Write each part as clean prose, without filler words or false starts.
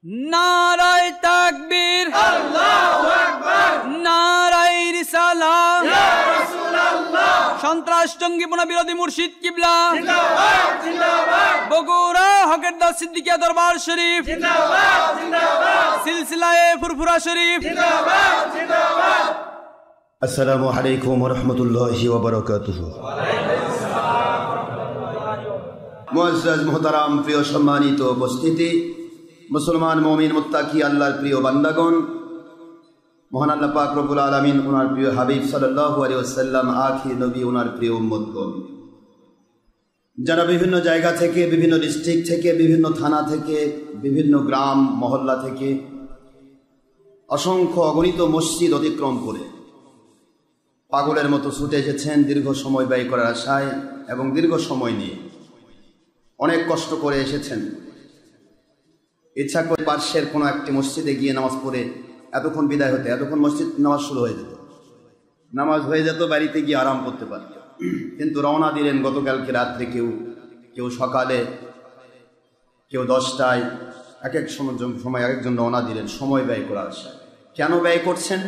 নারায়ে তাকবীর, আল্লাহু আকবার, নারায়ে রিসালাত, ইয়া রাসূলুল্লাহ। সন্ত্রাস জঙ্গিপনা বিরোধী মুর্শিদ কিবলা জিন্দাবাদ জিন্দাবাদ। বগুড়া হকের দাস সিদ্দিকিয়া দরবার শরীফ জিন্দাবাদ জিন্দাবাদ। সিলসিলায়ে ফুরফুরা শরীফ জিন্দাবাদ জিন্দাবাদ। আসসালামু আলাইকুম ওয়া রাহমাতুল্লাহি ওয়া বারাকাতুহু। মুআজ্জাজ মুহতারাম, প্রিয় সম্মানিত উপস্থিতি, মুসলমান মুমিন মুত্তাকি আল্লাহর প্রিয় বান্দাগণ, মহান আল্লাহ পাক রব্বুল আলামিন ওনার প্রিয় হাবিব সাল্লাল্লাহু আলাইহি ওয়াসাল্লাম আখির নবী, ওনার প্রিয় উম্মতগণ, যারা বিভিন্ন জায়গা থেকে, বিভিন্ন ডিস্ট্রিক্ট থেকে, বিভিন্ন থানা থেকে, বিভিন্ন গ্রাম মহল্লা থেকে অসংখ্য অগণিত মসজিদ অতিক্রম করে পাগলের মতো ছুটে এসেছেন দীর্ঘ সময় ব্যয় করার আশায়, এবং দীর্ঘ সময় নিয়ে অনেক কষ্ট করে এসেছেন। ইচ্ছা করে পার্শ্বের কোনো একটি মসজিদে গিয়ে নামাজ পড়ে এতক্ষণ বিদায় হতে, এতক্ষণ মসজিদ নামাজ শুরু হয়ে যেত, নামাজ হয়ে যেত, বাড়িতে গিয়ে আরাম করতে পারত। কিন্তু রওনা দিলেন গতকালকে রাত্রে, কেউ সকালে, কেউ 10টায়, এক এক সময় এক একজন রওনা দিলেন সময় ব্যয় করার আশায়। কেন ব্যয় করছেন,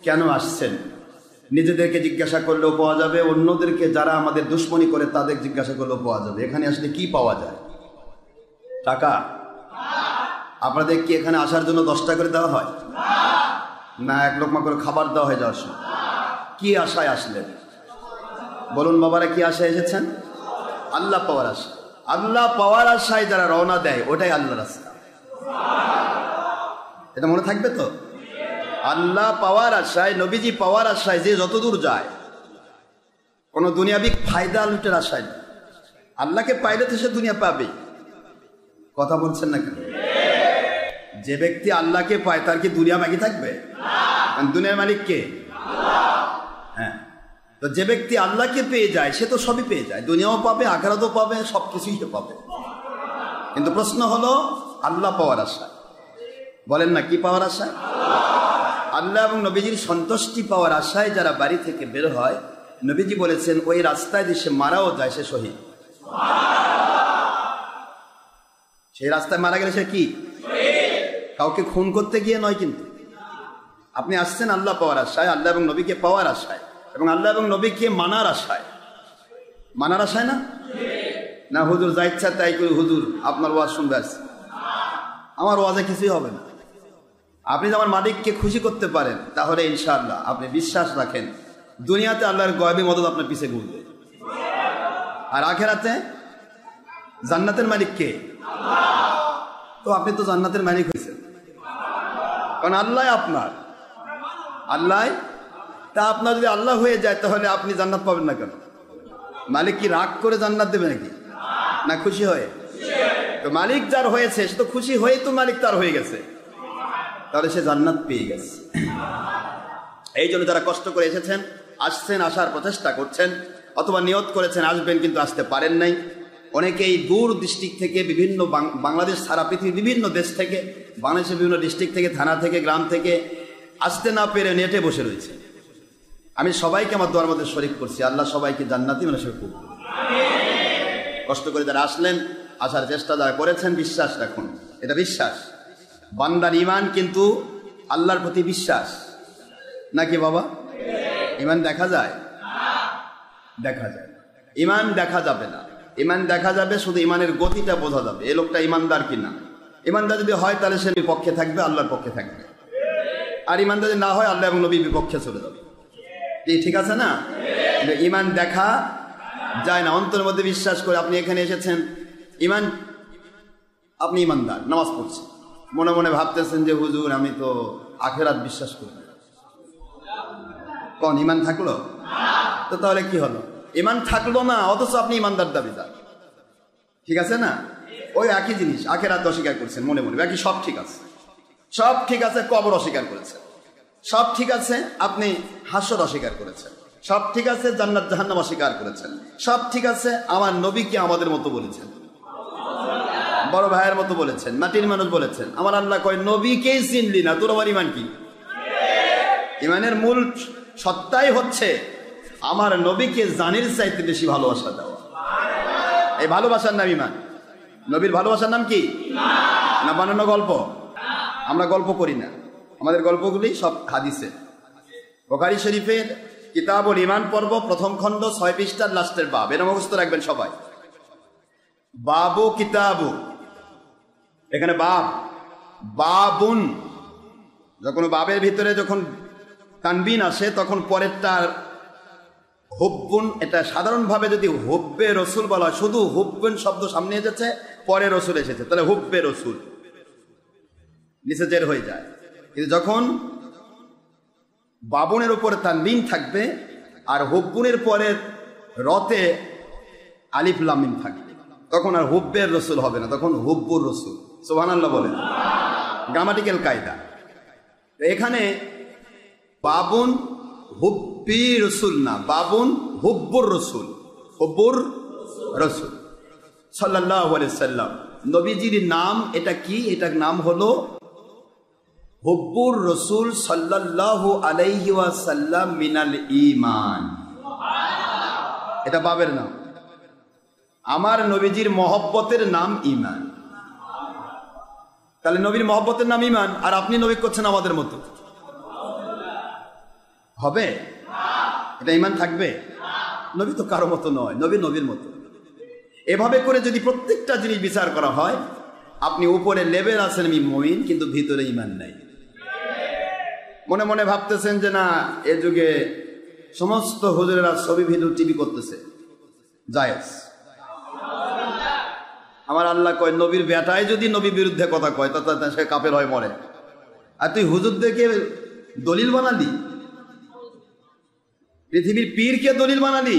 কেন আসছেন, নিজেদেরকে জিজ্ঞাসা করলেও পাওয়া যাবে, অন্যদেরকে যারা আমাদের দুশ্মনী করে তাদের জিজ্ঞাসা করলেও পাওয়া যাবে। এখানে আসলে কি পাওয়া যায়? টাকা? আপনাদের কি এখানে আসার জন্য 10 টাকা করে দেওয়া হয়? না 1 লোকমা করে খাবার দেওয়া হয় যাওয়ার সময়? কি আশায় আসলেন বলুন বাবারা? কি আশায় এসেছেন? আল্লাহ পাওয়ার আশা। আল্লাহ পাওয়ার আশায় যারা রওনা দেয় ওটাই আল্লাহর রাস্তা। এটা মনে থাকবে তো? আল্লাহ পাওয়ার আশায়, নবীজি পাওয়ার আশায় যে যতদূর যায়, কোনো দুনিয়াবিক ফায়দা লুটের আশায় না। আল্লাহকে পাইলে তো সে দুনিয়া পাবে। কথা বলছেন না কেন? যে ব্যক্তি আল্লাহকে পায় তার কি দুনিয়া বাকি থাকবে? দুনিয়ার মালিক কে? হ্যাঁ। তো যে ব্যক্তি আল্লাহকে পেয়ে যায় সে তো সবই পেয়ে যায়, দুনিয়াও পাবে, আখিরাতও পাবে, সবকিছুই সে পাবে। কিন্তু প্রশ্ন হলো আল্লাহ পাওয়ার আশায়। বলেন না, কি পাওয়ার আশায়? আল্লাহ এবং নবীজির সন্তুষ্টি পাওয়ার আশায় যারা বাড়ি থেকে বের হয়, নবীজি বলেছেন ওই রাস্তায় যে সে মারাও যায় সে শহীদ। সেই রাস্তায় মারা গেলে সে কি? কাউকে খুন করতে গিয়ে নয়। কিন্তু আপনি আসছেন আল্লাহ পাওয়ার আশায়, আল্লাহ এবং নবীকে পাওয়ার আশায়, এবং আল্লাহ এবং নবীকে মানার আশায়। মানার আশায় না? না হুজুর যা ইচ্ছা তাই করি, হুজুর আপনার ওয়াজ শুনবে আসছে, আমার ওয়াজে কিছুই হবে না। আপনি যদি আমার মালিককে খুশি করতে পারেন তাহলে ইনশাআল্লাহ আপনি বিশ্বাস রাখেন দুনিয়াতে আল্লাহর গয়বী মদদ আপনার পিছে ঘুরবে, আর আখিরাতে জান্নাতের মালিক কে? তো আপনি তো জান্নাতের মালিক হয়েছেন, কারণ আল্লাহ আপনার। আল্লাহ তা আপনার যদি আল্লাহ হয়ে যায় তাহলে আপনি জান্নাত পাবেন না কেন? মালিক কি রাগ করে জান্নাত দেবে নাকি? না খুশি হয়ে? তো মালিক যার হয়েছে সে তো খুশি হয়ে তো মালিক তার হয়ে গেছে, তাহলে সে জান্নাত পেয়ে গেছে। এই জন্য যারা কষ্ট করে এসেছেন, আসছেন, আসার প্রচেষ্টা করছেন, অথবা নিয়ত করেছেন আসবেন কিন্তু আসতে পারেন নাই, অনেকেই দূর ডিস্ট্রিক্ট থেকে, বিভিন্ন বাংলাদেশ সারা পৃথিবীর বিভিন্ন দেশ থেকে, বাংলাদেশের বিভিন্ন ডিস্ট্রিক্ট থেকে, থানা থেকে, গ্রাম থেকে আসতে না পেরে নেটে বসে রয়েছে। আমি সবাইকে আমার দোয়ার মধ্যে শরীক করছি, আল্লাহ সবাইকে জান্নাতি মানুষের খুব কষ্ট করে যারা আসলেন, আসার চেষ্টা যারা করেছেন, বিশ্বাস রাখুন, এটা বিশ্বাস। বান্দার ইমান কিন্তু আল্লাহর প্রতি বিশ্বাস নাকি বাবা? ইমান দেখা যায়? দেখা যায়। ইমান দেখা যাবে না। ইমান দেখা যাবে, শুধু ইমানের গতিটা বোঝা যাবে এ লোকটা ইমানদার কিনা। ইমানদার যদি হয় তাহলে সে বিপক্ষে থাকবে, আল্লাহর পক্ষে থাকবে, আর ইমানদার যদি না হয় আল্লাহ এবং নবীর বিপক্ষে চলে যাবে। ঠিক আছে না? ইমান দেখা যায় না, অন্তরের মধ্যে বিশ্বাস করে আপনি এখানে এসেছেন, ইমান, আপনি ইমানদার, নামাজ পড়ছেন, মনে মনে ভাবতেছেন যে হুজুর আমি তো আখিরাত বিশ্বাস করি, কোন ইমান থাকলো? তো তাহলে কি হলো? ইমান থাকলো না, অথচ আপনি ইমানদার দাবিদার। ঠিক আছে না? ওই একই জিনিস, আখিরাত অস্বীকার করছেন মনে মনে, বাকি সব ঠিক আছে, সব ঠিক আছে, কবর অস্বীকার করেছেন, সব ঠিক আছে, আপনি হাসর অস্বীকার করেছেন, সব ঠিক আছে, জান্নাত জাহান্নাম অস্বীকার করেছেন, সব ঠিক আছে, আমার নবীকে আমাদের মতো বলেছেন, বড় ভাইয়ের মতো বলেছেন, মাটির মানুষ বলেছেন। আমার আল্লাহ কয় নবীকেই চিনলি না, তোর আমার ইমান কি? ইমানের মূল সত্তাই হচ্ছে আমার নবীকে জানির চাইতে বেশি ভালোবাসা দেওয়া। এই ভালোবাসার নাম ইমান। নবীর ভালোবাসার নাম কি? না বানানো গল্প? আমরা গল্প করি না, আমাদের গল্পগুলি সব হাদিসে। বুখারী শরীফের কিতাবুল ঈমান পর্ব প্রথম খণ্ড 6 পৃষ্ঠার লাস্টের বাব, এটা মুখস্থ রাখবেন সবাই। বাবু কিতাবু, এখানে বাব, বাবুন, যখন বাবের ভিতরে যখন তানবিন আসে তখন পরেরটার হুব্বুন, এটা সাধারণভাবে যদি হুব্বে রসুল বলা হয়, শুধু হুব্বুন শব্দ সামনে এসেছে, পরে রসুল এসেছে, তাহলে হুব্বে রসুল নিচে জের হয়ে যায়। কিন্তু যখন বাবুনের উপরে তানবিন থাকবে আর হুব্বুনের পরে রতে আলিফ লাম মিম থাকবে, তখন আর হুব্বের রসুল হবে না, তখন হুব্বুর রসুল। সুবহানাল্লাহ বলেন, গ্রামাটিক্যাল কায়দা। এখানে বাবুন হুব্বি রসুল না, বাবুন হুব্বুর রসুল, হুব্বুর রসুল সাল্লাল্লাহু আলাইহি সাল্লাম। নবীজির নাম এটা কি? এটার নাম হলো হুব্বুর রসুল সাল্লাল্লাহু আলাইহি ওয়াসাল্লাম মিনাল ঈমান। এটা বাবের নাম। আমার নবীজির মহব্বতের নাম ঈমান। তাহলে নবীর মহব্বতের নাম ঈমান, আর আপনি নবী করছেন আমাদের মতো, হবে? এটা ঈমান থাকবে? নবী তো কারো মতো নয়, নবী নবীর মতো। এভাবে করে যদি প্রত্যেকটা জিনিস বিচার করা হয়, আপনি উপরে লেভেল আছেন মুমিন, কিন্তু ভিতরে ঈমান নাই। মনে মনে ভাবতেছেন যে না, এ যুগে সমস্ত হুজুরেরা ছবি ভিডিও টিভি করতেছে, জায়েজ। আমার আল্লাহ কয়, নবীর বেটায় যদি নবী বিরুদ্ধে কথা কয় তাতে সে কাফের হয়ে মরে। আর তুই হুজুরদেরকে দলিল বানালি, পৃথিবীর পীরকে দলিল বানালি।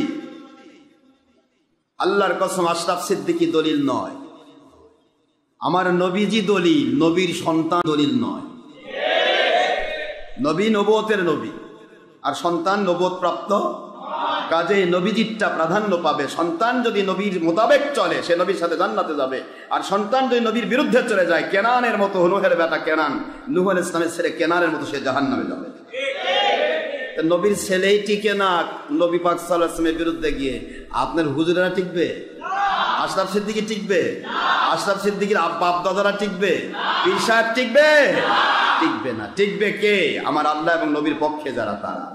আল্লাহর কসম, আশরাফ সিদ্দিকী দলিল নয়, আমার নবীজি দলিল, নবীর সন্তান দলিল নয়। নবী নবুয়তের নবী, আর সন্তান নবুয়ত প্রাপ্ত, কাজে নবীজিরটা প্রাধান্য পাবে। সন্তান যদি নবীর মোতাবেক চলে, সে নবীর সাথে জান্নাতে যাবে। আর সন্তান যদি নবীর বিরুদ্ধে চলে যায়, কেনানের মতো, নুহের বেটা কেনান, নূহ আলাইহিস সালামের ছেলে কেনানের মতো, সে জাহান্নামে যাবে। নবীর ছেলেই টিকে না নবী পাক সাল্লাল্লাহু আলাইহি ওয়াসাল্লামের বিরুদ্ধে গিয়ে, আপনার হুজুরেরা টিকবে? আশরাফ সিদ্দিকী টিকবে? আশরাফ সিদ্দিকীর বাপ দাদারা টিকবে? পীর সাহেব টিকবে? টিকবে না। টিকবে কে? আমার আল্লাহ এবং নবীর পক্ষে যারা, তারা।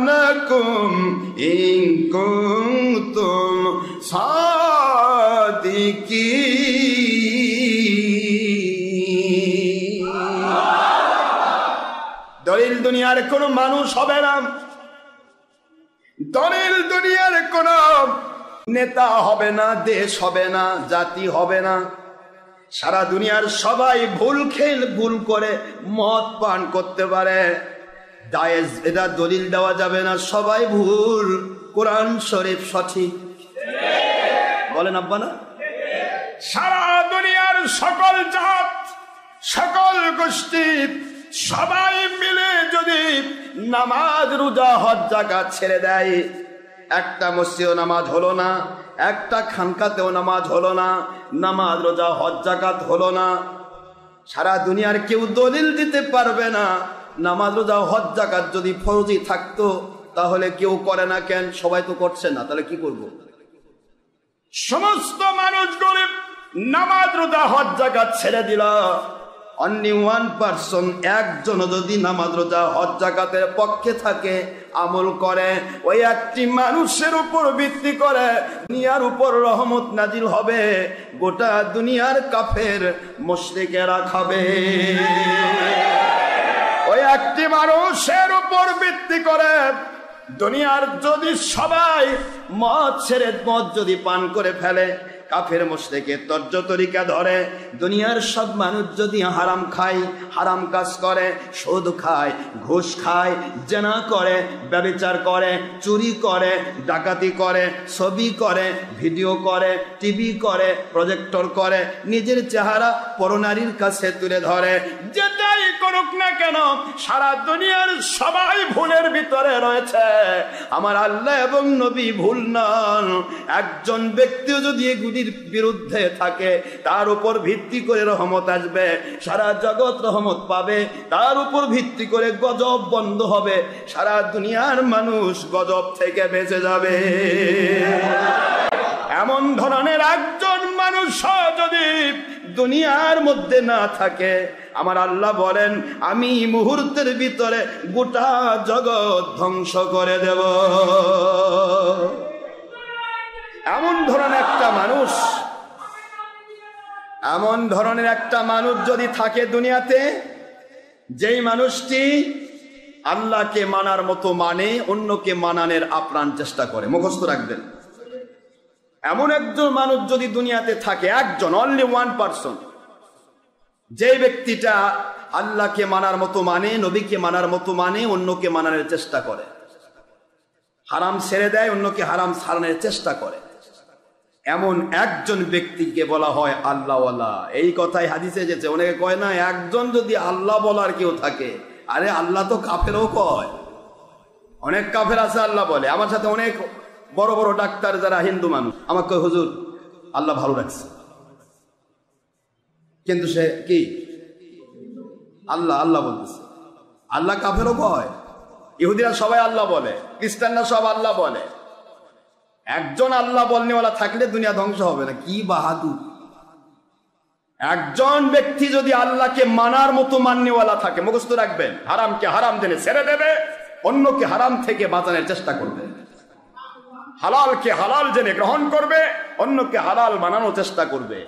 বুরহানাকুম ইন কুনতুম সাদিকিন। দলিল দুনিয়ার কোন মানুষ হবে না, দলিল দুনিয়ার কোন নেতা হবে না, দেশ হবে না, জাতি হবে না। সারা দুনিয়ার সবাই ভুল করে মদ পান করতে পারে, জায়েজ, এটা দলিল দেওয়া যাবে না। সবাই ভুল, কোরআন শরীফ সঠিক। বলেন আব্বা না? সারা দুনিয়ার সকল জাত, সকল গোষ্ঠী, সবাই মিলে যদি নামাজ, রোজা, হজ, যাকাত ছেড়ে দেয়, একটা মসজিদেও নামাজ হলো না, একটা খানকাতেও নামাজ হলো না, নামাজ, রোজা, হজ, যাকাত হলো না, সারা দুনিয়ার কেউ দলিল দিতে পারবে না। নামাজ, রোজা, হজ, যাকাত যদি ফরজি থাকতো, তাহলে কেউ করে না কেন? সবাই তো করছে না, তাহলে কি করব? সমস্ত মানুষ গরিব, নামাজ, রোজা, হজ, যাকাত ছেড়ে দিল। অনলি 1%, একজন যদি নামাজ, রোজা, হজ, যাকাতের পক্ষে থাকে, আমল করে, ওই একটি মানুষের উপর ভিত্তি করে দুনিয়ার উপর রহমত নাজিল হবে, গোটা দুনিয়ার কাফের মুশরিকেরা খাবে। ওই একটি মানুষের উপর ভিত্তি করে দুনিয়ার যদি সবাই মদ ছেড়ে, মদ যদি পান করে ফেলে, কাফের মুশরিকের তর্জ তরিকা ধরে, দুনিয়ার সব মানুষ যদি হারাম খায়, হারাম কাজ করে, সুদ খায়, ঘুষ খায়, জেনা করে, ব্যভিচার করে, চুরি করে, ডাকাতি করে, ছবি করে, ভিডিও করে, টিভি করে, প্রজেক্টর করে, নিজের চেহারা পরনারীর কাছে তুলে ধরে, যেটাই করুক না কেন, সারা দুনিয়ার সবাই ভুলের ভিতরে রয়েছে। আমার আল্লাহ এবং নবী ভুল নন। একজন ব্যক্তিও যদি এগুলির বিরুদ্ধে থাকে, তার উপর ভিত্তি করে রহমত আসবে, সারা জগৎ রহমত পাবে। তার উপর ভিত্তি করে গজব বন্ধ হবে, সারা দুনিয়ার মানুষ গজব থেকে বেঁচে যাবে। রহমতের একজন মানুষ যদি দুনিয়ার মধ্যে না থাকে, আমার আল্লাহ বলেন আমি মুহূর্তের ভিতরে গোটা জগৎ ধ্বংস করে দেব। এমন ধরনের একটা মানুষ যদি থাকে দুনিয়াতে, যেই মানুষটি আল্লাহকে মানার মতো মানে, অন্যকে মানানোর আপ্রাণ চেষ্টা করে, মুখস্থ রাখবেন। এমন একজন মানুষ যদি দুনিয়াতে থাকে, একজন, অনলি ওয়ান পারসন, যে ব্যক্তিটা আল্লাহকে মানার মতো মানে, নবীকে মানার মতো মানে, অন্যকে মানানোর চেষ্টা করে, হারাম ছেড়ে দেয়, অন্যকে হারাম ছাড়ানোর চেষ্টা করে, এমন একজন ব্যক্তিকে বলা হয় আল্লাহওয়ালা। এই কথাই হাদিসে এসেছে। অনেকে কয় না একজন যদি আল্লাহ বলার কেউ থাকে, আরে আল্লাহ তো কাফেরও কয়, অনেক কাফের আছে আল্লাহ বলে। আমার সাথে অনেক বড় বড় ডাক্তার যারা হিন্দু মানুষ আমাকে কয় হুজুর আল্লাহ ভালো রাখছে, কিন্তু সে কি আল্লাহ আল্লাহ বলতেছে। আল্লাহ কাফেরও কয়, ইহুদিরা সবাই আল্লাহ বলে, খ্রিস্টানরা সব আল্লাহ বলে। একজন আল্লাহ বলনেওয়ালা থাকলে দুনিয়া ধ্বংস হবে না। কি বাহাদুর! একজন ব্যক্তি যদি আল্লাহকে মানার মতো মাননেওয়ালা থাকে, মুখস্থ রাখবেন, হারামকে হারাম জেনে ছেড়ে দেবে, অন্যকে হারাম থেকে বাঁচানোর চেষ্টা করবে, হালালকে হালাল জেনে গ্রহণ করবে, অন্যকে হালাল বানানোর চেষ্টা করবে,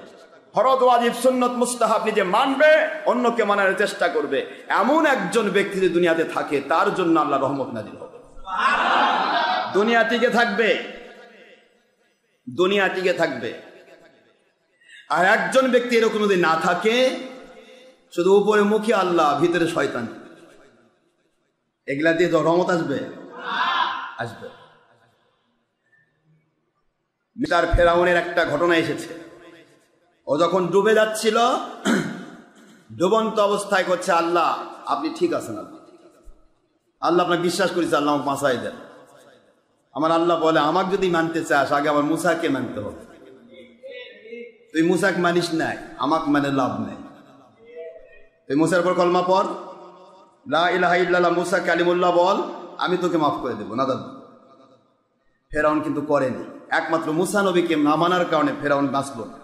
ফরজ ওয়াজিব সুন্নত মুস্তাহাব নিজে মানবে, অন্যকে মানানোর চেষ্টা করবে। এমন একজন ব্যক্তি যদি দুনিয়াতে থাকে, তার জন্য আল্লাহ রহমত নাজিল হবে, দুনিয়া টিকে থাকবে, দুনিয়া টিকে থাকবে। আর একজন ব্যক্তি এরকম যদি না থাকে, শুধু উপরে মুখে আল্লাহ, ভিতরে শয়তান, এগুলা দিয়ে তো রহমত আসবে? আসবে। মিস্টার ফেরাউনের একটা ঘটনা এসেছে। ও যখন ডুবে যাচ্ছিল, ডুবন্ত অবস্থায় করছে আল্লাহ আপনি ঠিক আছেন, আল্লাহ আপনাকে বিশ্বাস করেছে, আল্লাহ আমাকে বাঁচাই দেন। আমার আল্লাহ বলে আমাকে যদি মানতে চাস আগে আমার মুসাকে মানতে হবে। তুই মুসাকে মানিস নাই, আমাকে মানে লাভ নেই। তুই মুসার পর কলমা পড়, লা ইলাহা ইল্লাল্লাহ মুসা কালিমুল্লাহ বল, আমি তোকে মাফ করে দেবো। না দাদা, ফেরাউন কিন্তু করেনি। একমাত্র মুসা নবীকে না মানার কারণে ফেরাউন বাঁচল না,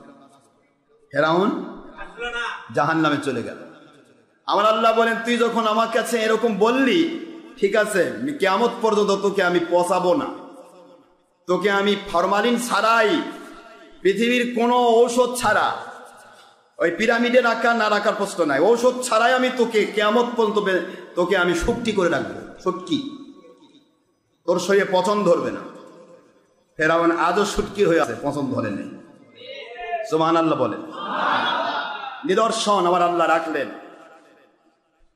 ফেরাউন জাহান্নামে চলে গেল। আমার আল্লাহ বলেন তুই যখন আমার কাছে এরকম বললি, ঠিক আছে, কিয়ামত পর্যন্ত তোকে আমি পচাবো না, তোকে আমি ফরমালিন ছাড়াই, পৃথিবীর কোনো ঔষধ ছাড়া, ওই পিরামিডে রাখা না রাখার প্রশ্ন নাই, ঔষধ ছাড়াই আমি তোকে কিয়ামত পর্যন্ত তোকে আমি শুটকি করে রাখবো। শুটকি, তোর শরীরে পচন ধরবে না। ফেরাউন আজও শুটকি হয়ে আছে, পচন ধরে নেই। সুবহানাল্লাহ বলেন। নিদর্শন আমার আল্লাহ রাখলেন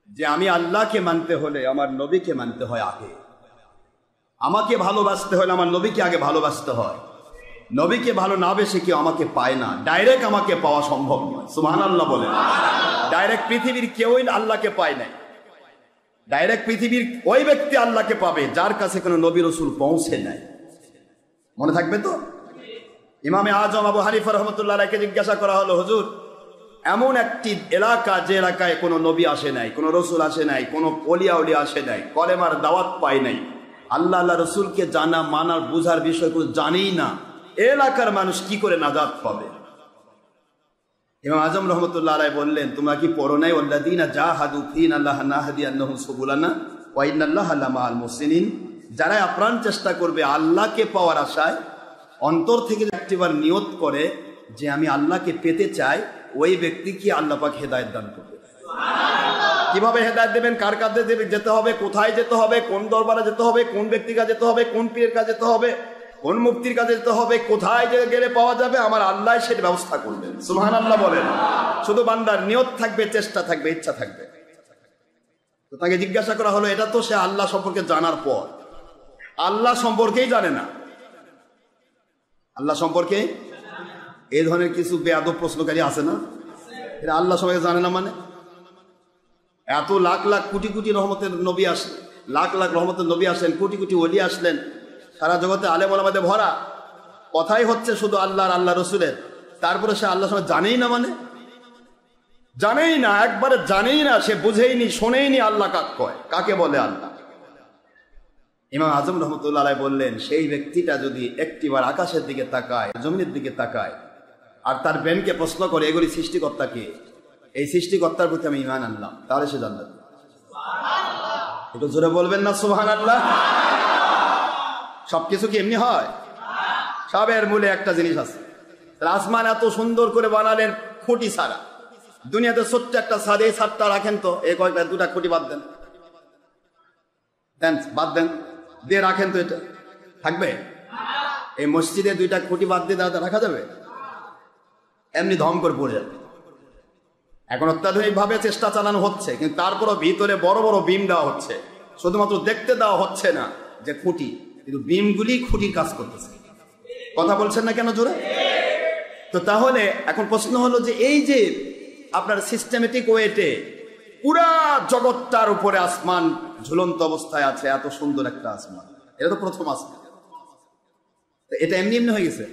যে আমি আল্লাহকে মানতে হলে আমার নবীকে মানতে হয় আগে, আমাকে ভালোবাসতে হলে আমার নবীকে আগে ভালোবাসতে হয়। নবীকে ভালো না বেশি কেউ আমাকে পায় না, ডাইরেক্ট আমাকে পাওয়া সম্ভব নয়। সুবহানাল্লাহ বলেন। ডাইরেক্ট পৃথিবীর কেউই আল্লাহকে পায় নাই। ডাইরেক্ট পৃথিবীর ওই ব্যক্তি আল্লাহকে পাবে যার কাছে কোনো নবী রাসূল পৌঁছে নাই। মনে থাকবে তো? ইমামে আজম আবু হানিফা রহমতুল্লাহ আলাইহিকে জিজ্ঞাসা করা হলো, হুজুর এমন একটি এলাকা যে এলাকায় কোনো নবী আসে নাই, কোনো রসুল আসে নাই, কোনো ওলিয়া উলিয়া আসে নাই, কলেমার দাওয়াত পায় নাই, আল্লাহ আল্লাহ রসুলকে জানা মানার বুঝার বিষয় কোনো জানেই না, এলাকার মানুষ কি করে নাজাত পাবে? ইমাম আজম রহমতুল্লাহ আলাইহি বললেন, তোমরা কি পড়ো নাই ওয়াল্লাযীনা জাহাদু ফীনা লাহনাহদিয়ান্নাহুম সুবুলানা ওয়া ইন্নাল্লাহা লামাআল মুহসিনিন? যারা আপ্রাণ চেষ্টা করবে আল্লাহকে পাওয়ার আশায়, অন্তর থেকে একটিবার নিয়ত করে যে আমি আল্লাহকে পেতে চাই, ওই ব্যক্তি কি আল্লাহ পাক হেদায়েত দান করবে। কিভাবে হেদায়েত দেবেন, কার কাছে যেতে হবে, কোথায় যেতে হবে, কোন দরবারে যেতে হবে, কোন ব্যক্তির কাছে যেতে হবে, কোন পীরের কাছে যেতে হবে, কোন মুফতির কাছে যেতে হবে, কোথায় গেলে পাওয়া যাবে, আমার আল্লাহ সেটা ব্যবস্থা করবেন। সুবহানাল্লাহ বলেন। শুধু বান্দার নিয়ত থাকবে, চেষ্টা থাকবে, ইচ্ছা থাকবে। তো তাকে জিজ্ঞাসা করা হলো, এটা তো সে আল্লাহ সম্পর্কে জানার পর, আল্লাহ সম্পর্কেই জানে না। আল্লাহ সম্পর্কে এই ধরনের কিছু বেয়াদব প্রশ্নকারী আছে না? এটা আল্লাহ সম্পর্কে জানে না মানে? এত লাখ লাখ কোটি কোটি রহমতের নবী আসলেন, লাখ লাখ রহমতের নবী আসলেন, কোটি কোটি ওলি আসলেন, সারা জগতে আলেম ওলামাতে ভরা, কথাই হচ্ছে শুধু আল্লাহ আর আল্লাহ রসুলের, তারপরে সে আল্লাহ সম্পর্কে জানেই না মানে? জানেই না, একবারে জানেই না, সে বুঝেইনি, শোনেইনি আল্লাহ কাকে বলে আল্লাহ। ইমাম আজম রহমতুল্লাহ আলাইহি বললেন, সেই ব্যক্তিটা যদি একটিবার আকাশের দিকে তাকায়, জমিনের দিকে তাকায়, আর তার ব্রেনকে প্রশ্ন করে এগুলি সৃষ্টিকর্তা কে, এই সৃষ্টিকর্তার প্রতি আমি ঈমান আনলাম, তাহলে সে জান্নাত। একটু জোরে বলবেন না সুবহানাল্লাহ। সবকিছু কি এমনি হয়? সবের মূলে একটা জিনিস আছে। আসমান এত সুন্দর করে বানালেন খুঁটি ছাড়া। দুনিয়াতে ছোট্ট একটা ছাদ, এই ছাদটা রাখেন তো, এই কয়েকটা দুটা খুঁটি বাদ দেন, বাদ দেন, দিয়ে রাখেন তো, এটা থাকবে? এই মসজিদে দুইটা খুঁটি বাদ দিয়ে রাখা যাবে? এমনি ধম করে পড়ে যাবে। এখন অত্যাধুনিক ভাবে চেষ্টা চালানো হচ্ছে, কিন্তু তারপরও ভিতরে বড় বড় বিম দেওয়া হচ্ছে। শুধুমাত্র দেখতে দেওয়া হচ্ছে না যে খুঁটি, কিন্তু বিমগুলি খুঁটির কাজ করতেছে। কথা বলছেন না কেন জোরে? তো তাহলে এখন প্রশ্ন হলো যে এই যে আপনার সিস্টেমেটিক ওয়েতে পুরা জগৎটার উপরে আসমান ঝুলন্ত অবস্থায় আছে, এত সুন্দর একটা আসমান, এটা তো প্রথম আসমান। এটা এমনি এমনি হয়ে গেছে?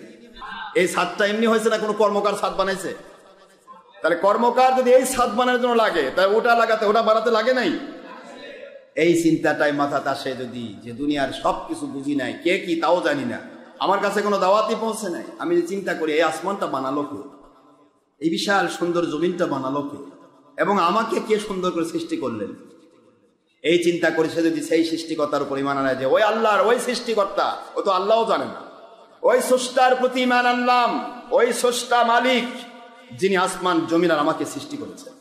এই ছাদটা এমনি হয়েছে না কোনো কর্মকার ছাদ বানাইছে? তাহলে কর্মকার যদি এই ছাদ বানানোর জন্য লাগে, তাহলে ওটা লাগাতে, ওটা বানাতে লাগে নাই? এই চিন্তাটাই মাথাতে আসে যদি, যে দুনিয়ার সবকিছু বুঝি নাই, কে কি তাও জানি না, আমার কাছে কোনো দাওয়াতই পৌঁছে নাই, আমি যে চিন্তা করি এই আসমানটা বানালো কে, এই বিশাল সুন্দর জমিনটা বানালো কে, এবং আমাকে কে সুন্দর করে সৃষ্টি করলেন, এই চিন্তা করে সে যদি সেই সৃষ্টিকর্তার উপর ঈমান আনে যে ওই আল্লাহর ওই সৃষ্টিকর্তা, ও তো আল্লাহও জানে না, ওই স্রষ্টার প্রতি ঈমান আনলাম, ওই স্রষ্টা মালিক যিনি আসমান জমিন আর আমাকে সৃষ্টি করেছেন,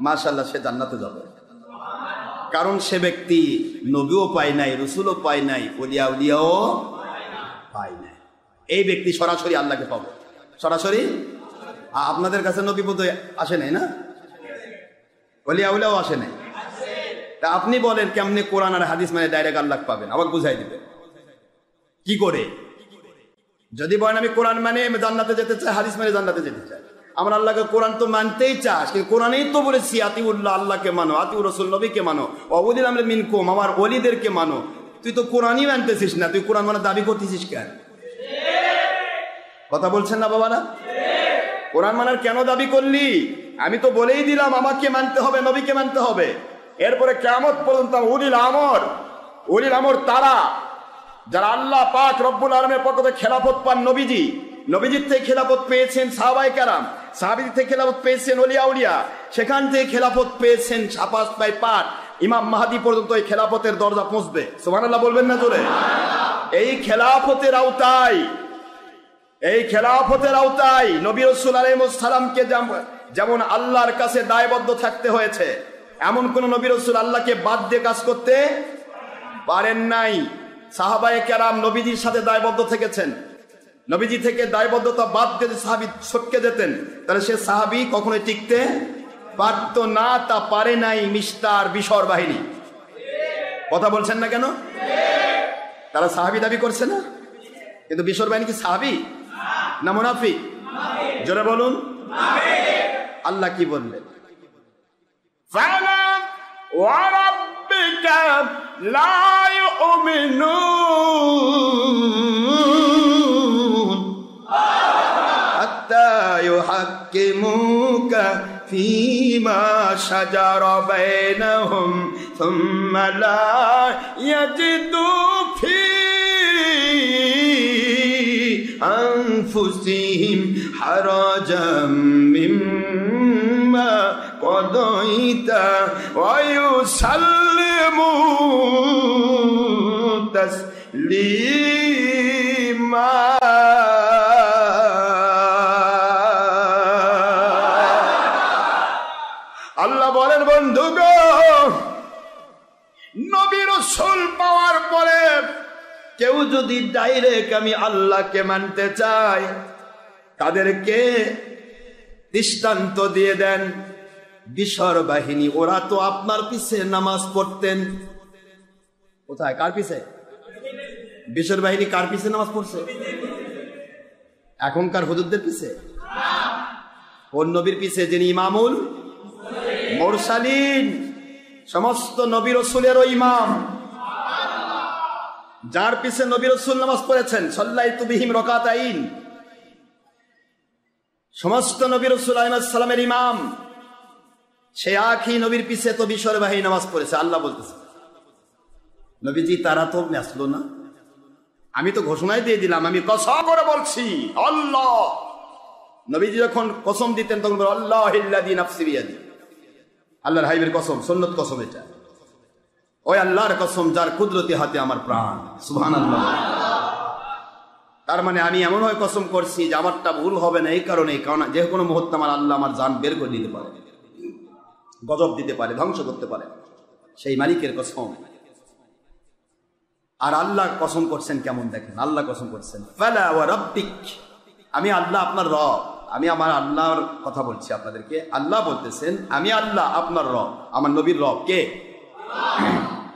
মাশাআল্লাহ, সে জান্নাতে যাবে। কারণ সে ব্যক্তি নবীও পায় নাই, রসুলও পায় নাই, ওলিয়া উলিয়াও পায় নাই। এই ব্যক্তি সরাসরি আল্লাহকে পাবে। সরাসরি আপনাদের কাছে নবী বোধ আসে নাই না, ওলিয়া উলিয়াও আসে নাই। তা আপনি বলেন কেমনে কোরআন আর হাদিস মানে ডাইরেক্ট আল্লাহ পাবেন? আমাকে বুঝাই দিবে কি করে? যদি বলেন আমি কোরআন মানে জান্নাতে যেতে চাই, হাদিস মানে জান্নাতে যেতে চাই, আমরা আল্লাহকে কোরআন তো মানতেই চাস, কিন্তু কোরআনেই তো বলেছি আতিউল্লাহ, আল্লাহকে মানো, আতিউর রাসূল, নবীকে মানো, ওয়াউলিল আমরি মিনকুম, আমার ওলিদেরকে মানো। তুই তো কোরআনই মানতেছিস না, তুই কোরআন মানে দাবি করতেছিস কেন? কথা বলছেন না বাবারা? কোরআন মানার কেন দাবি করলি? আমি তো বলেই দিলাম আমাকে মানতে হবে, নবীকে মানতে হবে। এরপরে কিয়ামত পর্যন্ত উলিল আমর তারা যারা আল্লাহ পাক রব্বুল আলামিনের পক্ষ থেকে খেলাফত পান, নবীজির থেকে খেলাফত পেয়েছেন সাহাবায়ে কেরাম, সাহাবীদের থেকে খেলাফত পেয়েছেন ওলিয়া উলিয়া, সেখান থেকে খেলাফত পেয়েছেন ছাপাস পাই পাট, ইমাম মাহদি পর্যন্ত এই খেলাফতের দরজা পৌঁছবে। সুবহানাল্লাহ বলবেন না জোরে? এই খেলাফতের আওতায় নবী রাসূল আলাইহিস সালামকে যেমন আল্লাহর কাছে দায়বদ্ধ থাকতে হয়েছে, এমন কোন নবী রাসূল আল্লাহকে বাদ দিয়ে কাজ করতে পারেন নাই। সাহাবায়ে কেরাম নবীজির সাথে দায়বদ্ধ থেকেছেন, নবীজি থেকে দায়বদ্ধতা বাদ দিয়ে সাহাবী ছটকে যেতেন, তাহলে সে সাহাবী কখনোই টিকতে পারত না। তা পারে নাই মিস্টার বিশর বাহিনী। কথা বলছেন না কেন? তারা সাহাবী দাবি করছে না, কিন্তু বিশর বাহিনী কি সাহাবী না মুনাফিক? জোরে বলুন। আল্লাহ কি বললেন? ফালা ওয়া রাব্বিকা লা ইউমিনুন হাত্তা ইউহাক্কিমুকা ফীমা শাজারা বাইনাহুম সুম্মা লা ইয়াজিদু ফী আনফুসিহিম হারাজাম মিম্মা কদাইতা ওয়া ইউসাল্লিমু তাসলিমা। আল্লাহ বলেন, বন্ধুগো, নবী রাসূল পাওয়ার পরে কেউ যদি ডাইরেক্ট আমি আল্লাহকে মানতে চায়, তাদেরকে দৃষ্টান্ত দিয়ে দেন বিশর বাহিনী। ওরা তো আপনার পিছে নামাজ পড়তেন। কোথায়? কার পিছে? বিশর বাহিনী কার পিছে নামাজ পড়ছে? এখনকার হুজুরদের পিছে? কোন নবীর পিছে? যিনি ইমামুল মুরসালিন, সমস্ত নবী রাসূলেরও ইমাম, যার পিছে নবী রাসূল নামাজ পড়েছেন। সাল্লাইতু বিহিম রাকাতাইন, সমস্ত নবী রাসূল আলাইহিস সালামের ইমাম, সে আখি নবীর পিছে তো বিশর বাহিনী নামাজ পড়েছে। আল্লাহ বলতেছে নবীজি তারা তো আসলো না। আমি তো ঘোষণাই দিয়ে দিলাম, আমি কসম করে বলছি আল্লাহ। নবীজি যখন কসম দিতেন তখন বলে আল্লাহিল্লাযী নাফসি বিয়াদি, আল্লাহর হাবিবের কসম, সুন্নত কসম এটা। ওই আল্লাহর কসম যার কুদরতি হাতে আমার প্রাণ, সুবহানাল্লাহ। তার মানে আমি এমন ভাবে কসম করছি যে আমারটা ভুল হবে না। এই কারণে, কারণ যে কোনো মুহূর্তে আমার আল্লাহ আমার জান বের করে দিতে পারে, গজব দিতে পারে, ধ্বংস করতে পারে, সেই মালিকের কসম। আর আল্লাহ কসম করছেন কেমন দেখেন, আল্লাহ কসম করছেন ফালা ওয়া রাব্বিক, আমি আল্লাহ আপনার রব। আমি আমার আল্লাহর কথা বলছি আপনাদেরকে। আল্লাহ বলতেছেন আমি আল্লাহ আপনার রব, আমার নবীর রব কে?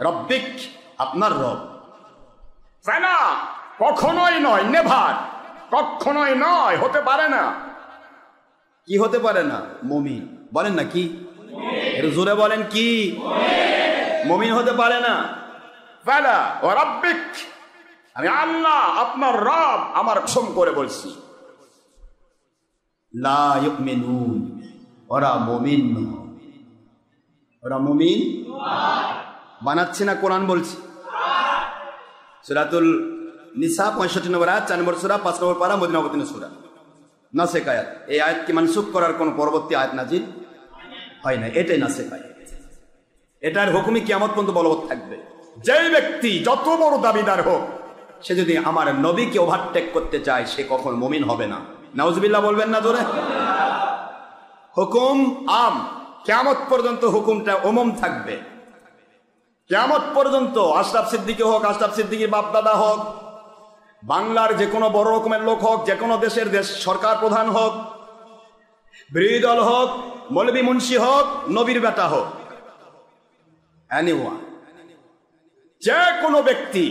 রব্বিক, আপনার রব। ফালা কখনোই নয়, নেভার, কখনোই নয়, হতে পারে না। কি হতে পারে না? মুমিন। বলেন না কি, একটু জোরে বলেন কি? মুমিন হতে পারে না। ফালা ওয়া রাব্বিক, আমি আল্লাহ আপনার রব, আমার কসম করে বলছি। লা ইউমিনুন, ওরা মুমিন নয়। ওরা মুমিন বানাচ্ছে না, কোরআন বলছি। সূরাতুল নিসা 65 নম্বর আয়াত, 4 নম্বর সূরা, 5 নম্বর পারা, মদিনা অবতীর্ণ সূরা, নাসেখ আয়াত। এই আয়াতকে মানসুখ করার কোন পরবর্তী আয়াত নাজিল হয় না, এটাই নাসেখ আয়াত। এটার হুকুমই কিয়ামত পর্যন্ত বলবৎ থাকবে। যেই ব্যক্তি যত বড় দাবিদার হোক, সে যদি আমার নবীকে ওভারটেক করতে চায়, সে কখনো মুমিন হবে না। নাউজুবিল্লাহ বলবেন না জোরে? হুকুম আম, কিয়ামত পর্যন্ত হুকুমটা ওমম থাকবে। কিয়ামত পর্যন্ত আশরাফ সিদ্দিকী হোক, আশরাফ সিদ্দিকীর বাপদাদা হোক, বাংলার যে কোনো বড় রকমের লোক হোক, যে কোনো দেশের সরকার প্রধান হোক, বিরোধী দল হোক, মৌলবী মুন্সি হোক, নবীর বেটা হোক, এনিওয়ান, যে কোনো ব্যক্তি,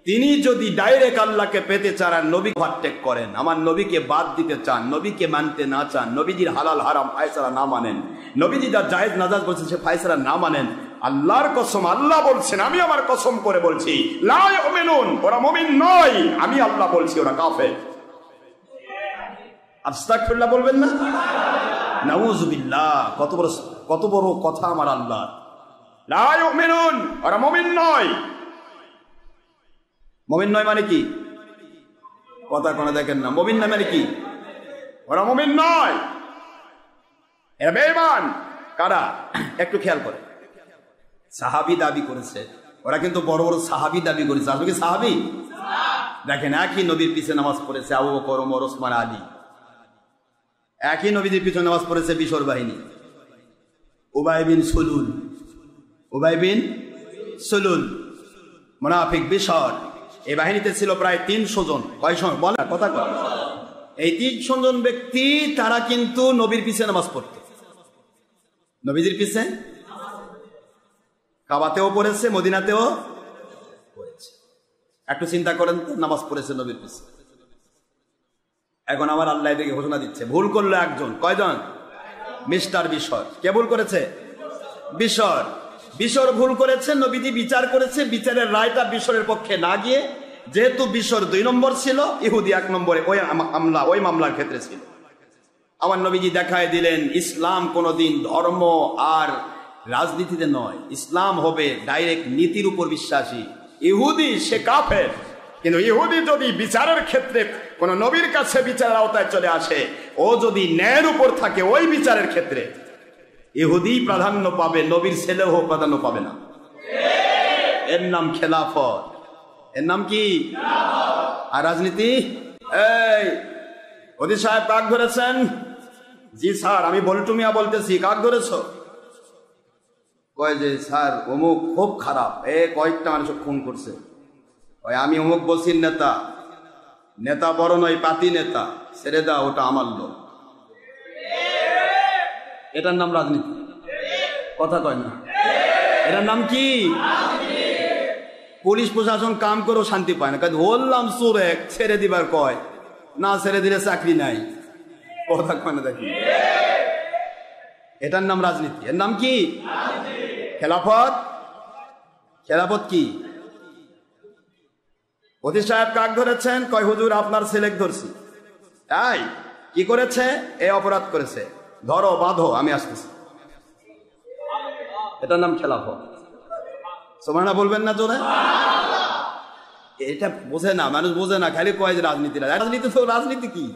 তিনি যদি ডাইরেক্ট আল্লাহকে পেতে চান আর নবী ওভারটেক করেন, আমার নবীকে বাদ দিতে চান, নবীকে মানতে না চান, নবীজির হালাল হারাম ফায়সালা না মানেন, নবীজি যার জায়েজ নাজায়েজ বলছেন সে ফায়সালা না মানেন, আল্লাহর কসম, আল্লাহ বলছেন আমি আমার কসম করে বলছি লা ইউমিনুন, ওরা মুমিন নয়। আমি আল্লাহ বলছি ওরা কাফের। আস্তাগফিরুল্লাহ বলবেন না? নাউযুবিল্লাহ, কত বড় কথা আমার আল্লাহ। লা ইউমিনুন, ওরা মুমিন নয়। মুমিন নয় মানে কি? কথা কোনো দেখেন না। মুমিন নয় মানে কি? ওরা মুমিন নয়, এরা বেঈমান। কারা? একটু খেয়াল করে। সাহাবী দাবি করেছে, ওরা কিন্তু বড় বড় সাহাবী দাবি করেছে। আসলে কি সাহাবী? দেখেন, একই নবীর পিছে নামাজ পড়েছে আবু বকর, ওমর, ওসমান, আলী। একই নবীদের পিছনে নামাজ পড়েছে বিশর বাহিনী, উবাই বিন সুলুল, মুনাফিক বিশর। এই বাহিনীতে ছিল প্রায় 300 জন। কয়জন বলে কথা কয়? এই 300 জন ব্যক্তি, তারা কিন্তু নবীর পিছে নামাজ পড়ত। নবীজির পিছে কাবাতেও পড়েছে, মদিনাতেও পড়েছে। একটু চিন্তা করেন তো, নামাজ পড়েছে নবীর পিছে। এখন আমার আল্লাহ এদিকে ঘোষণা দিচ্ছে, ভুল করলো একজন। কয়জন? মিস্টার বিশর। কে ভুল করেছে? বিশর ভুল করেছে। নবীজি বিচার করেছে, বিচারের রায়টা বিশরের পক্ষে না গিয়ে, যেহেতু বিশর 2 নম্বর ছিল, ইহুদি 1 নম্বরে ওই মামলার ক্ষেত্রে ছিল। আমার নবীজি দেখায় দিলেন ইসলাম কোনদিন ধর্ম আর রাজনীতিতে নয়, ইসলাম হবে ডাইরেক্ট নীতির উপর বিশ্বাসী। ইহুদি সে কাফের, কিন্তু ইহুদি যদি বিচারের ক্ষেত্রে কোন নবীর কাছে বিচারের আওতায় চলে আসে, ও যদি ন্যায়ের উপর থাকে ওই বিচারের ক্ষেত্রে, ইহুদি প্রাধান্য পাবে, নবীর ছেলেও প্রাধান্য পাবে না। এর নাম খেলাফত। এর নাম কি? আর রাজনীতি? এই ওদি সাহেব কাক ধরেছেন? জি স্যার, আমি বল্টু মিয়া বলতেছি। কাক ধরেছ? কয় যে স্যার অমুক খুব খারাপ, কয়েকটা মানুষ খুন করছে। আমি অমুক বসির নেতা বড় নয়, পাতি নেতা, ছেড়ে দাও, ওটা আমার লোক। এটার নাম রাজনীতি? কথা কয় না। এটার নাম কি? পুলিশ প্রশাসন কাম করেও শান্তি পায় না, বললাম সুরে ছেড়ে দিবার কয়, না ছেড়ে দিলে চাকরি নাই। কথা কয় না দেখি। এটার নাম রাজনীতি। এর নাম কি? খেলাফত। খেলাফত কি? অতি সাহেব কাক ধরেছেন? কয় হুজুর আপনার ছেলেক ধরছি। তাই কি করেছে? এই অপরাধ করেছে, ধরো বাঁধো, আমি আসতেছি। এটার নাম খেলাফত। সুবহানাল্লাহ বলবেন না জোরে? এটা বোঝে না মানুষ, বোঝে না, খালি কয় যে রাজনীতি। রাজনীতি তো রাজনীতি কি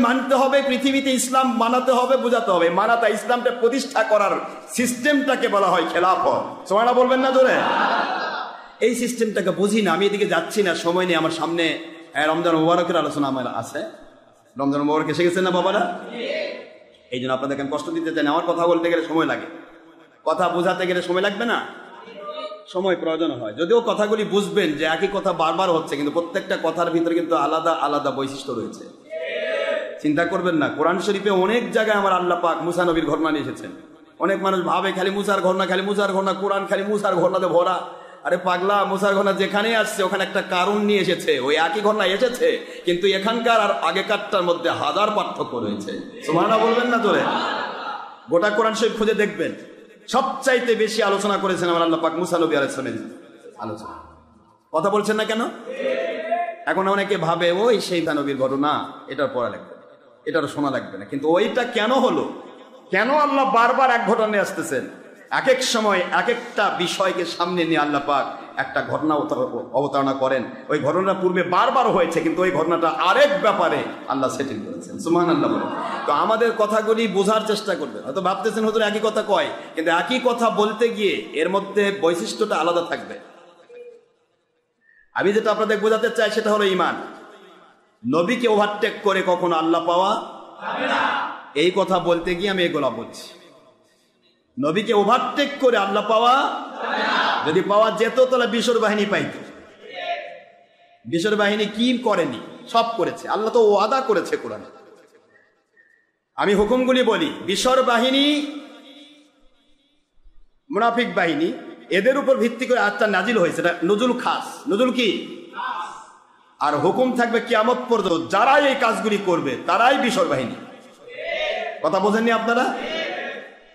মানতে হবে, পৃথিবীতে ইসলাম মানাতে হবে, বোঝাতে হবে। মানাতে ইসলামটা প্রতিষ্ঠা করার সিস্টেমটাকে বলা হয় খেলাফত। সুবহানাল্লাহ বলবেন না জোরে? এই সিস্টেমটাকে বুঝি না, আমি এদিকে যাচ্ছি না, সময় নেই। আমার সামনে রমজান মুবারকের আলোচনা আমার আছে। রমজান মুবারক এসে গেছেন না বাবারা? এই জন্য আপনাদেরকে আমি কষ্ট দিতে চাই না। আমার কথা বলতে গেলে সময় লাগে, কথা বোঝাতে গেলে সময় লাগবে না, সময় প্রয়োজন হয়। যদিও কথাগুলি বুঝবেন যে একই কথা বারবার হচ্ছে, কিন্তু প্রত্যেকটা কথার ভিতরে কিন্তু আলাদা আলাদা বৈশিষ্ট্য রয়েছে। চিন্তা করবেন না, কোরআন শরীফে অনেক জায়গায় আমার আল্লাহ পাক মুসা নবীর ঘটনা নিয়ে এসেছেন। অনেক মানুষ ভাবে খালি মুসার ঘটনা, খালি মুসার ঘটনা, কোরআন খালি মুসার ঘটনাতে ভরা। আরে পাগলা, মুসার ঘটনা যেখানে আসছে ওখানে একটা কারণ নিয়ে এসেছে, ওই একই ঘটনা এসেছে, কিন্তু এখানকার আর আগেকারটার মধ্যে হাজার পার্থক্য রয়েছে। সুবহানাল্লাহ বলবেন না তোরে? গোটা কোরআন শরীফ খুঁজে দেখবেন, সবচাইতে বেশি আলোচনা করেছেন আমার আল্লাহ পাক মুসা নবী আলাইহিস সালামের আলোচনা। কথা বলছেন না কেন? এখন অনেকে ভাবে ওই সেই নবীর ঘটনা, এটার পড়া লাগবে, এটার শোনা লাগবে না। কিন্তু ওইটা কেন হলো, কেন আল্লাহ বারবার এক ঘটনা নিয়ে আসতেছেন? এক এক সময় এক একটা বিষয়কে সামনে নিয়ে আল্লাহ পাক একটা ঘটনা অবতারণা করেন। ওই ঘটনা পূর্বে বারবার হয়েছে, কিন্তু ওই ঘটনাটা আরেক ব্যাপারে আল্লাহ সেটিং করেছেন। সুবহানাল্লাহ বলেন। তো আমাদের কথাগুলি বোঝার চেষ্টা করবেন। হয়তো ভাবতেছেন হয়তো একই কথা কয়, কিন্তু একই কথা বলতে গিয়ে এর মধ্যে বৈশিষ্ট্যটা আলাদা থাকবে। আমি যেটা আপনাদের বোঝাতে চাই সেটা হলো ঈমান। নবীকে ওভারটেক করে কখনো আল্লাহ পাওয়া যাবে না, এই কথা বলতে গিয়ে আমি এগুলা বলছি। নবীকে ওভারটেক করে আল্লাহ পাওয়া যাবে না। যদি পাওয়া যেত তাহলে বিশর বাহিনী পাইত। বিশর বাহিনী কি করেনি? সব করেছে। আল্লাহ তো ওয়াদা করেছে কোরআনে। আমি হুকুমগুলি বলি। বিশর বাহিনী, মুনাফিক বাহিনী, এদের উপর ভিত্তি করে আয়াতটা নাজিল হয়েছে। এটা নজুল খাস। নজুল কি? আর হুকুম থাকবে কিয়ামত পর্যন্ত যারা এই কাজগুলি করবে তারাই বিশর বাহিনী। কথা বোঝেননি আপনারা?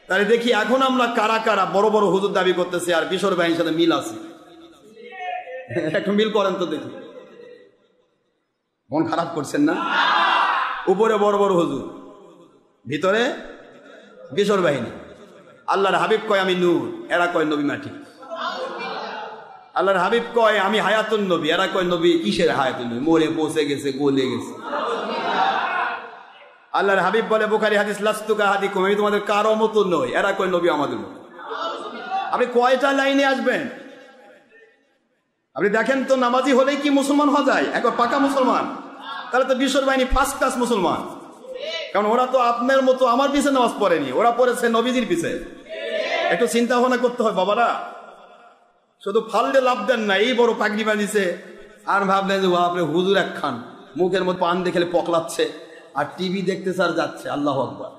তাহলে দেখি এখন আমরা কারা কারা বড় বড় হুজুর দাবি করতেছি আর বিশর বাহিনীর সাথে মিল আছে? একটু মিল করেন তো দেখি। মন খারাপ করছেন না? উপরে বড় বড় হুজুর, ভিতরে বিশর বাহিনী। আল্লাহর হাবিব কয় আমি নূর, এরা কয় নবী মাটি। আল্লাহর হাবিব কয় আমি হায়াতুন নবী, এরা কয় নবী কিসের হায়াতুন নবী? মরে পৌঁছে গেছে, গলে গেছে। আল্লাহর হাবিব বলে বুখারী হাদিস, লাস্তুকা হাদিকুম, আমি তোমাদের কারো মতো নই, এরা কয় নবী আমাদের মতো। আপনি কয়টা লাইনে আসবেন? আপনি দেখেন তো, নামাজি হলেই কি মুসলমান হওয়া যায়? একবার পাকা মুসলমান? তাহলে তো বিশর বাহিনী ফার্স্ট ক্লাস মুসলমান। কারণ ওরা তো আপনার মতো আমার পিছে নামাজ পড়েনি, ওরা পড়েছে নবীজির পিছে। একটু চিন্তা ভাবনা করতে হয় বাবারা। শুধু ফাললে লাভ দেন না। এই বড় পাগড়ি বাঁধিছে আর ভাবলেন যে আপনি হুজুর একখান, মুখের মধ্যে পান দেখে পকলাচ্ছে আর টিভি দেখতে স্যার যাচ্ছে। আল্লাহু আকবার।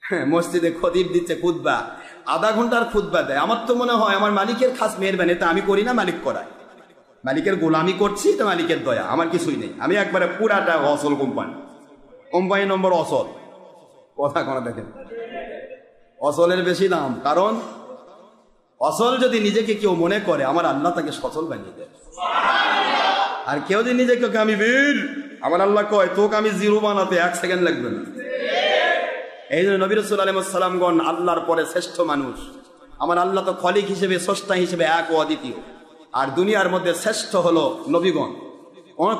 হ্যাঁ, মসজিদে খতিব দিচ্ছে খুতবা, আধা ঘন্টার খুতবা দেয়। আমার তো মনে হয় আমার মালিকের খাস মেহেরবানি, এটা আমি করি না, মালিক করায়। মালিকের গোলামি করছি, এটা মালিকের দয়া, আমার কিছুই নেই। আমি একবারে পুরাটা অসল কোম্পানি, কোম্পানি নম্বর অসল। কথা কোনো দেখেন, অসলের বেশি দাম। কারণ অসল যদি নিজেকে কেউ মনে করে, আমার আল্লাহ তাকে সচল বানিয়ে দেয়। আর কেউ যদি নিজেকে আমি বীর, আমার আল্লাহ কয় তোকে আমি জিরো বানাতে 1 সেকেন্ড লাগবে না। এই জন্য নবী রাসূল আলাইহিস সালামগণ আল্লাহর পরে শ্রেষ্ঠ মানুষ। আমার আল্লাহ তো খলিক হিসেবে, স্রষ্টা হিসেবে এক ও অদ্বিতীয়। আর দুনিয়ার মধ্যে শ্রেষ্ঠ হলো নবীগণ।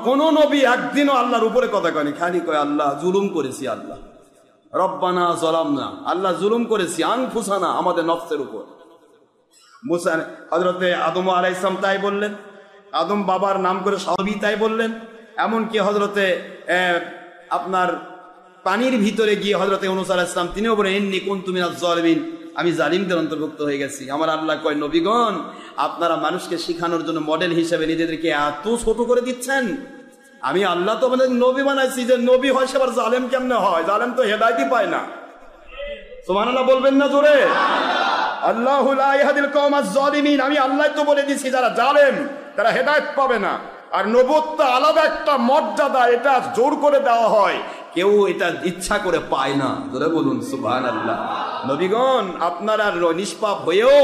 কোন নবী একদিনও আল্লাহর উপরে কথা কয়নি, খালি কয় আল্লাহ জুলুম করেছি, আল্লাহ রব্বানা যালামনা, আল্লাহ জুলুম করেছি, আনফুসানা, আমাদের নফসের উপর। মুসা হযরতে আদম আলাইহিস সালাম তাই বললেন, আদম বাবার নাম করে সবই তাই বললেন। এমনকি হযরতে আপনার পানির ভিতরে গিয়ে হযরতে ইউনূস আলাইহিস সালাম তিনিও বলেন ইন্নী কুনতু মিনাজ জালিমিন, আমি জালিমদের অন্তর্ভুক্ত হয়ে গেছি। আমার আল্লাহ কয় নবীগণ, আপনারা মানুষকে শিখানোর জন্য মডেল হিসেবে নিজেদেরকে এত ছোট করে দিচ্ছেন। আমি আল্লাহ তো আমাদের নবী বানাইছি, যে নবী হয় সে আবার জালেম কেমনে হয়? জালেম তো হেদায়েতই পায় না। সুবহানাল্লাহ বলবেন না জোরে? আল্লাহু লা ইয়াহদিল কওমাজ জালিমিন, আমি আল্লাহ তো বলে দিছি যারা জালেম তারা হেদায়েত পাবে না। আর নবুয়ত আলাদা একটা মর্যাদা, এটা জোর করে দেওয়া হয়, কেউ এটা ইচ্ছা করে পায় না। জোরে বলুন সুবহানাল্লাহ। নবীগণ আপনারা নিষ্পাপ হয়েও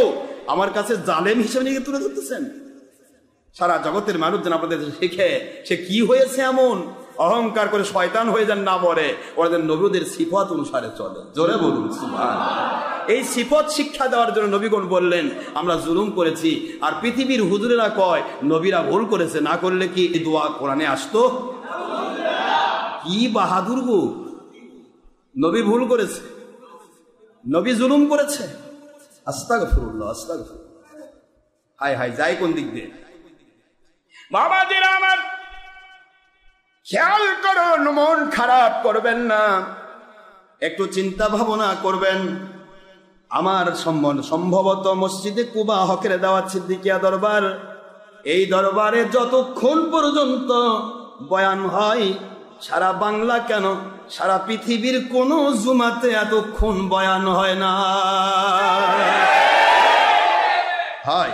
আমার কাছে জালেম হিসেবে নিজেকে তুলে ধরতেছেন। সারা জগতের মানুষ যেন আপনাদের শিখে সে কি হয়েছে এমন, অহংকার করে শয়তান হয়ে যান না মরে, ওরা যেন নবীদের সিফাত অনুসারে চলে। জোরে বলুন সুবহানাল্লাহ। এই সিফত শিক্ষা দেওয়ার জন্য নবীগণ বললেন আমরা জুলুম করেছি। আর পৃথিবীর হুজুরেরা কয় নবীরা ভুল করেছে, না করলে কি এই দোয়া কোরআনে আসতো? কি বাহাদুর গো, নবী ভুল করেছে, নবী জুলুম করেছে। আস্তাগফিরুল্লাহ, আস্তাগফিরুল্লাহ। হায় হায়, যাই কোন দিক দিয়ে? বাবাজিরা আমার, খেয়াল করুন, মন খারাপ করবেন না, একটু চিন্তা ভাবনা করবেন। আমার সম্ভবত মসজিদে কুবা হকের দাওয়াত সিদ্দিকিয়া দরবার, এই দরবারে যতক্ষণ পর্যন্ত বয়ান হয়, সারা বাংলা কেন সারা পৃথিবীর কোন জুমাতে এতক্ষণ বয়ান হয় না। হয়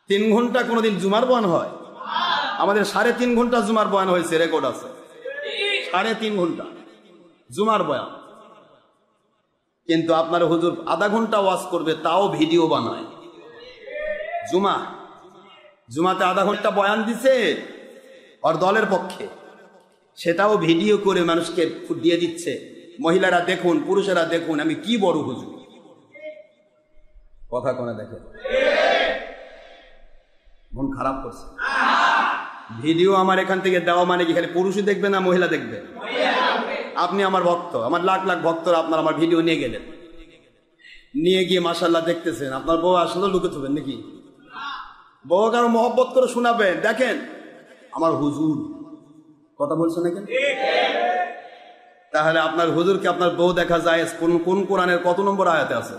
3 ঘন্টা কোনদিন জুমার বয়ান হয়? আমাদের 3.5 ঘন্টা জুমার বয়ান হয়েছে, রেকর্ড আছে 3.5 ঘন্টা জুমার বয়ান। কিন্তু আপনার হুজুর আধা ঘন্টা ওয়াজ করবে, তাও ভিডিও বানায়। জুমাতে আধা ঘন্টা বয়ান দিছে আর দলের পক্ষে, সেটাও ভিডিও করে মানুষকে দিয়ে দিচ্ছে। মহিলারা দেখুন, পুরুষেরা দেখুন, আমি কি বড় হুজুর। কথা কোনে দেখেন, মন খারাপ করছে। ভিডিও আমার এখান থেকে দেওয়া মানে কি খালি পুরুষই দেখবে না মহিলা দেখবে? আপনি আমার ভক্ত, আমার লাখ লাখ ভক্তরা আপনার আমার ভিডিও নিয়ে গেলেন, নিয়ে গিয়ে মাশাআল্লাহ দেখতেছেন। আপনার বউ আসলে লুকে থাকবেন নাকি? বউ কারো মহব্বত করে শোনাবেন, দেখেন আমার হুজুর কথা বলছে না কেন? তাহলে আপনার হুজুরকে আপনার বউ দেখা যায় কোন কোরআনের কত নম্বর আয়াতে আছে?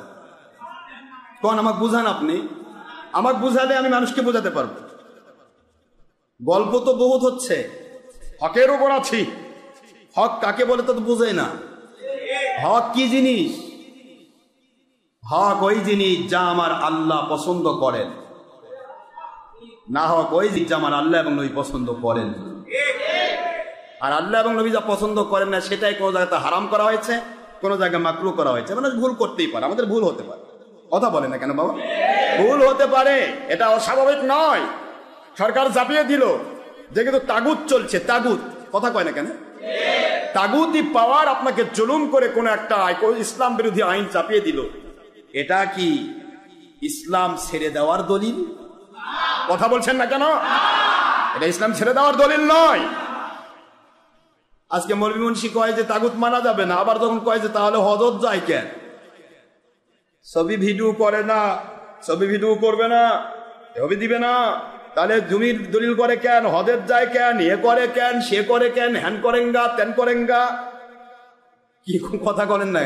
কোন আমাকে বুঝান, আপনি আমাকে বুঝালে আমি মানুষকে বোঝাতে পারবো। গল্প তো বহুত হচ্ছে, হকের উপর আছি। হক কাকে বলে তো বুঝে না। হক কি জিনিস? হক ওই জিনিস যা আমার আল্লাহ পছন্দ করেন, না হক ওই জিনিস যা আমার আল্লাহ এবং নবী পছন্দ করেন। আর আল্লাহ এবং নবী যা পছন্দ করেন না, সেটাই কোনো জায়গাতে হারাম করা হয়েছে, কোনো জায়গায় মাকরুহ করা হয়েছে। মানে ভুল করতেই পারে, আমাদের ভুল হতে পারে। কথা বলে না কেন বাবা? ভুল হতে পারে, এটা অস্বাভাবিক নয়। সরকার চাপিয়ে দিল যে কিন্তু তাগুত চলছে, তাগুত কথা কয় না কেন? তাগুতি পাওয়ার আপনাকে জুলুম করে কোন একটা ইসলাম বিরোধী আইন চাপিয়ে দিল। এটা কি ইসলাম ছেড়ে দেওয়ার দলিল? কথা বলছেন না কেন? এটা ইসলাম ছেড়ে দেওয়ার দলিল নয়। আজকে মৌলভী মুন্সি কয় যে তাগুত মানা যাবে না, আবার যখন কয় যে তাহলে হজত যায় কেন? ছবি ভিডিও করে না, ছবি ভিডিও করবে না, ছবি দিবে না, তাহলে জমির দলিল করে কেন? হজের যায় কেন? এ করে কেন? সে করে কেন? হ্যান করেঙ্গা, তেন করেঙ্গা। কি কথা বলেন না?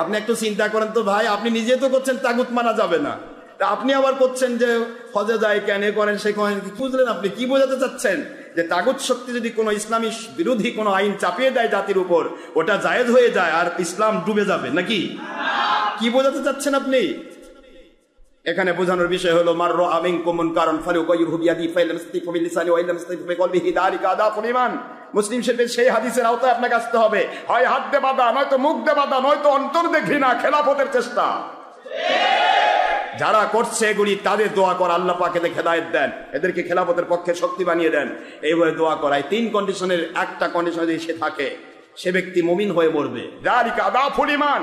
আপনি একটু চিন্তা করেন তো ভাই, আপনি নিজে তো করছেন তাগুত মানা যাবে না, তা আপনি আবার করছেন যে হজে যায় কেন, এ করেন সে করেন। বুঝলেন আপনি কি বোঝাতে চাচ্ছেন? যে তাগুত শক্তি যদি কোনো ইসলামী বিরোধী কোনো আইন চাপিয়ে দেয় জাতির উপর, ওটা জায়েজ হয়ে যায় আর ইসলাম ডুবে যাবে নাকি? কি বোঝাতে চাচ্ছেন আপনি? এখানে বোঝানোর বিষয় হলো মার আমিন কুমুন কারণ ফালুগাইরহু বিয়াদি ফাইলাম ইসতিফু বিলিসানি ওয়া ইল্লাম ইসতিফু বিকলবিহি যালিকা আদাফুল ঈমান। মুসলিম শরীফের সেই হাদিসের আওতায় আপনাকে আসতে হবে। হয় হাত দিয়ে বাঁধা, নয়তো মুখ দিয়ে বাঁধা, নয়তো অন্তর দিয়ে ঘৃণা, খেলাফতের চেষ্টা যারা করছে এগুলি, তাদের দোয়া করা আল্লাহ পাক এদের হেদায়েত দেন, এদেরকে খেলাফতের পক্ষে শক্তি বানিয়ে দেন, এইভাবে দোয়া করায়। 3 কন্ডিশনের একটা কন্ডিশন যদি সে থাকে, সে ব্যক্তি মুমিন হয়ে মরবে। যালিকা আদাফুল ঈমান,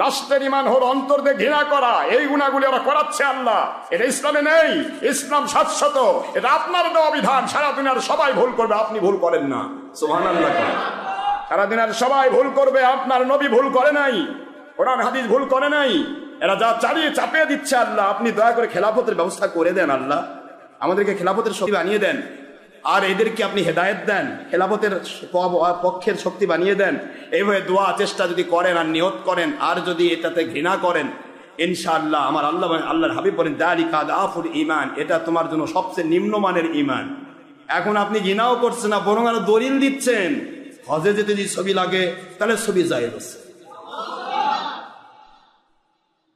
লাস্টের ইমান হল অন্তর দিয়ে ঘৃণা করা। এই গুণাগুলি ওরা করাচ্ছে আল্লাহ, এটা ইসলামে নেই। ইসলাম শাশ্বত, এটা আপনার দেওয়া বিধান। সারা দুনিয়ার সবাই ভুল করবে, আপনি ভুল করেন না। সুবহানাল্লাহ। সারা দুনিয়ার সবাই ভুল করবে, আপনার নবী ভুল করে নাই, কোরআন হাদিস ভুল করে নাই। এরা যা চালিয়ে চাপিয়ে দিচ্ছে আল্লাহ, আপনি দয়া করে খেলাফতের ব্যবস্থা করে দেন। আল্লাহ আমাদেরকে খেলাফতের শক্তি বানিয়ে দেন, আর এদেরকে আপনি হেদায়েত দেন, খেলাফতের পক্ষের শক্তি বানিয়ে দেন। এইভাবে দোয়া চেষ্টা যদি করেন আর নিয়ত করেন, আর যদি এটাতে ঘৃণা করেন, ইনশাআল্লাহ আমার আল্লাহর হাবিব বলেন যালিকা আদাফুল ঈমান, এটা তোমার জন্য সবচেয়ে নিম্নমানের ঈমান। এখন আপনি ঘৃণাও করছেন না, বরং আরো দলিল দিচ্ছেন। হজে যেতে যদি ছবি লাগে, তাহলে ছবি জায়েজ আছে।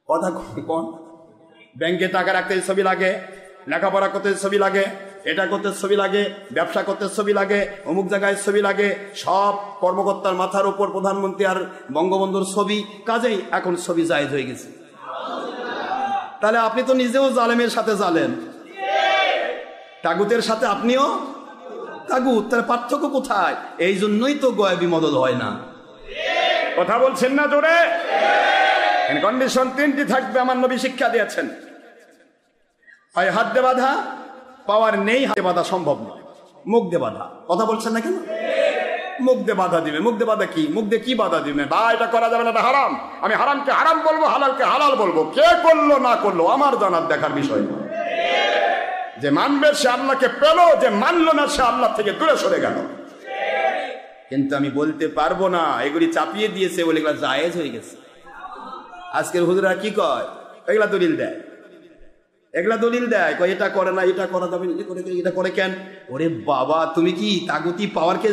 কথা কোন? ব্যাংকে টাকা রাখতে ছবি লাগে, লেখাপড়া করতে ছবি লাগে, এটা করতে ছবি লাগে, ব্যবসা করতে ছবি লাগে, অমুক জায়গায় ছবি লাগে। সব কর্মকর্তার মাথার উপর প্রধানমন্ত্রী আর বঙ্গবন্ধুর ছবি, কাজেই এখন ছবি জায়েজ হয়ে গেছে। তাহলে আপনি তো নিজেও জালেমের সাথে জালেন, তাগুতের সাথে আপনিও তাগুত। তার পার্থক্য কোথায়? এই জন্যই তো গয়বি মদদ হয় না। কথা বলছেন না জোরে? কন্ডিশন তিনটি থাকবে, আমার নবী শিক্ষা দিয়েছেন। হয় হাত দিয়ে বাঁধা, পাওয়ার নেই হাতে বাঁধা সম্ভব নয়, মুখ দিয়ে বাঁধা। কথা বলছেন না কেন? মুখ দিয়ে বাধা দিবে। মুখ দিয়ে বাধা কি? মুখ দিয়ে কি বাধা দিবে? বা এটা করা যাবে না, এটা হারাম। আমি হারামকে হারাম বলবো, হালালকে হালাল বলবো। কে করলো না করলো আমার জানার দেখার বিষয় নয়। যে মানবে সে আল্লাহকে পেল, যে মানলো না সে আল্লাহ থেকে দূরে সরে গেল। কিন্তু আমি বলতে পারবো না, এগুলি চাপিয়ে দিয়েছে বলে এগুলা জায়েজ হয়ে গেছে। আজকের হুজুরা কি কয়? এগুলা দলিল দেয়, এগুলা দলিল দেয়, কয় এটা করে না, এটা করা যাবে, এটা করে কেন? ওরে বাবা, তুমি কি তাগুতি পাওয়ারকে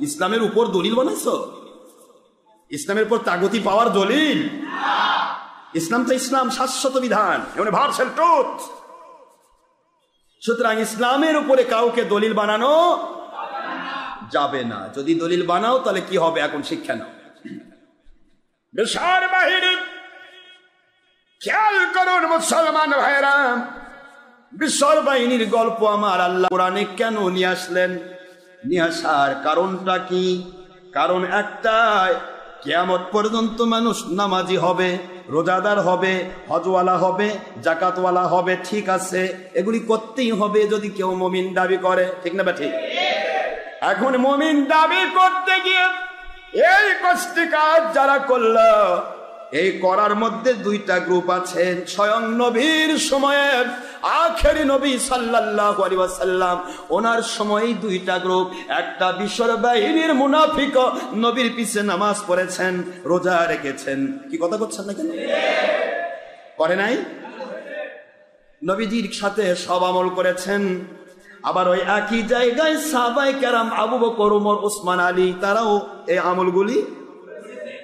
ইসলামের উপর দলিল বানাইছো? ইসলামের উপর তাগুতি পাওয়ার দলিল? ইসলাম তো ইসলাম শাশ্বত বিধান, ইউনিভার্সাল ট্রুথ। সুতরাং ইসলামের উপরে কাউকে দলিল বানানো যাবে না। যদি দলিল বানাও তাহলে কি হবে? এখন শিক্ষা নাও। বিশাল বাহিনী খেয়াল করুন মুসলমান ভাইরা, বিশাল বাহিনীর গল্প আমার আল্লাহ কোরআনে কেন নিয়ে আসলেন? নিয়ে আসার কারণটা কি? কারণ একটাই, কিয়ামত পর্যন্ত মানুষ নামাজি হবে, রোজাদার হবে, হজওয়ালা হবে, জাকাতওয়ালা হবে। ঠিক আছে, এগুলি করতেই হবে যদি কেউ মুমিন দাবি করে, ঠিক না? ঠিক। এখন মুমিন দাবি করতে গিয়ে এই কষ্টি কাজ যারা করল, এই করার মধ্যে দুইটা গ্রুপ আছেন। স্বয়ং নবীর সময়ে আখেরি নবী সাল্লাল্লাহু আলাইহি ওয়াসাল্লাম, ওনার সময়ই দুইটা গ্রুপ। একটা বিশর বাহিনীর মুনাফিক, নবীর পিছে নামাজ পড়েছেন, রোজা রেখেছেন। কি কথা করছেন না কেন? করে নাই? নবীজির সাথে সব আমল করেছেন। আবার ওই একই জায়গায় সাহাবায়ে কেরাম আবু বকর, ওমর, ওসমান, আলী তারাও এই আমলগুলি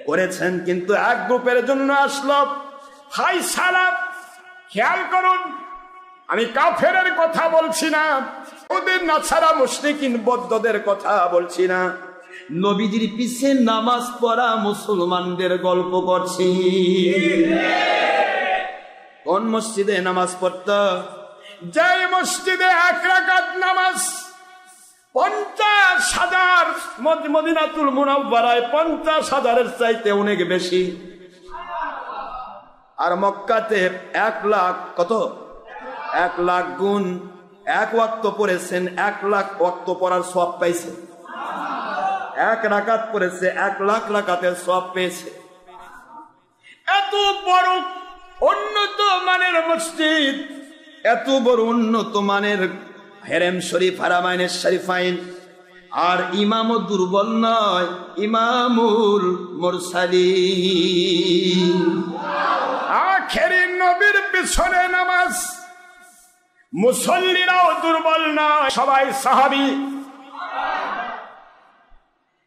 করেছেন। কিন্তু এক গ্রুপের জন্য আসলো ফায়সালা। খেয়াল করুন, আমি কাফেরের কথা বলছি না, ওদের নাছাড়া মুশরিকিন বৌদ্ধদের কথা বলছি না, নবীজির পিছে নামাজ পড়া মুসলমানদের গল্প করছি। কোন মসজিদে নামাজ পড়তো? যে মসজিদে এক রাকাত নামাজ 50,000, মদিনাতুল মুনাওয়ারায় 50,000-এর চাইতে অনেক বেশি। আর মক্কাতে 1 লাখ, কত? 1 লাখ গুণ। 1 ওয়াক্ত পড়েছেন, 1 লাখ ওয়াক্ত পড়ার সওয়াব পাইছে। 1 রাকাত পড়েছে, 1 লাখ রাকাতের সওয়াব পেয়েছে। এত বড় উন্নত মানের মসজিদ, এত বড় উন্নত মানের হেরেম শরীফ, হারামাইন শরীফাইন, আর ইমামও দুর্বল নয়, ইমামুল মুরসালিন। আখেরি নবীর পিছনে নামাজ, মুসল্লিরাও দুর্বল নয়, সবাই সাহাবী।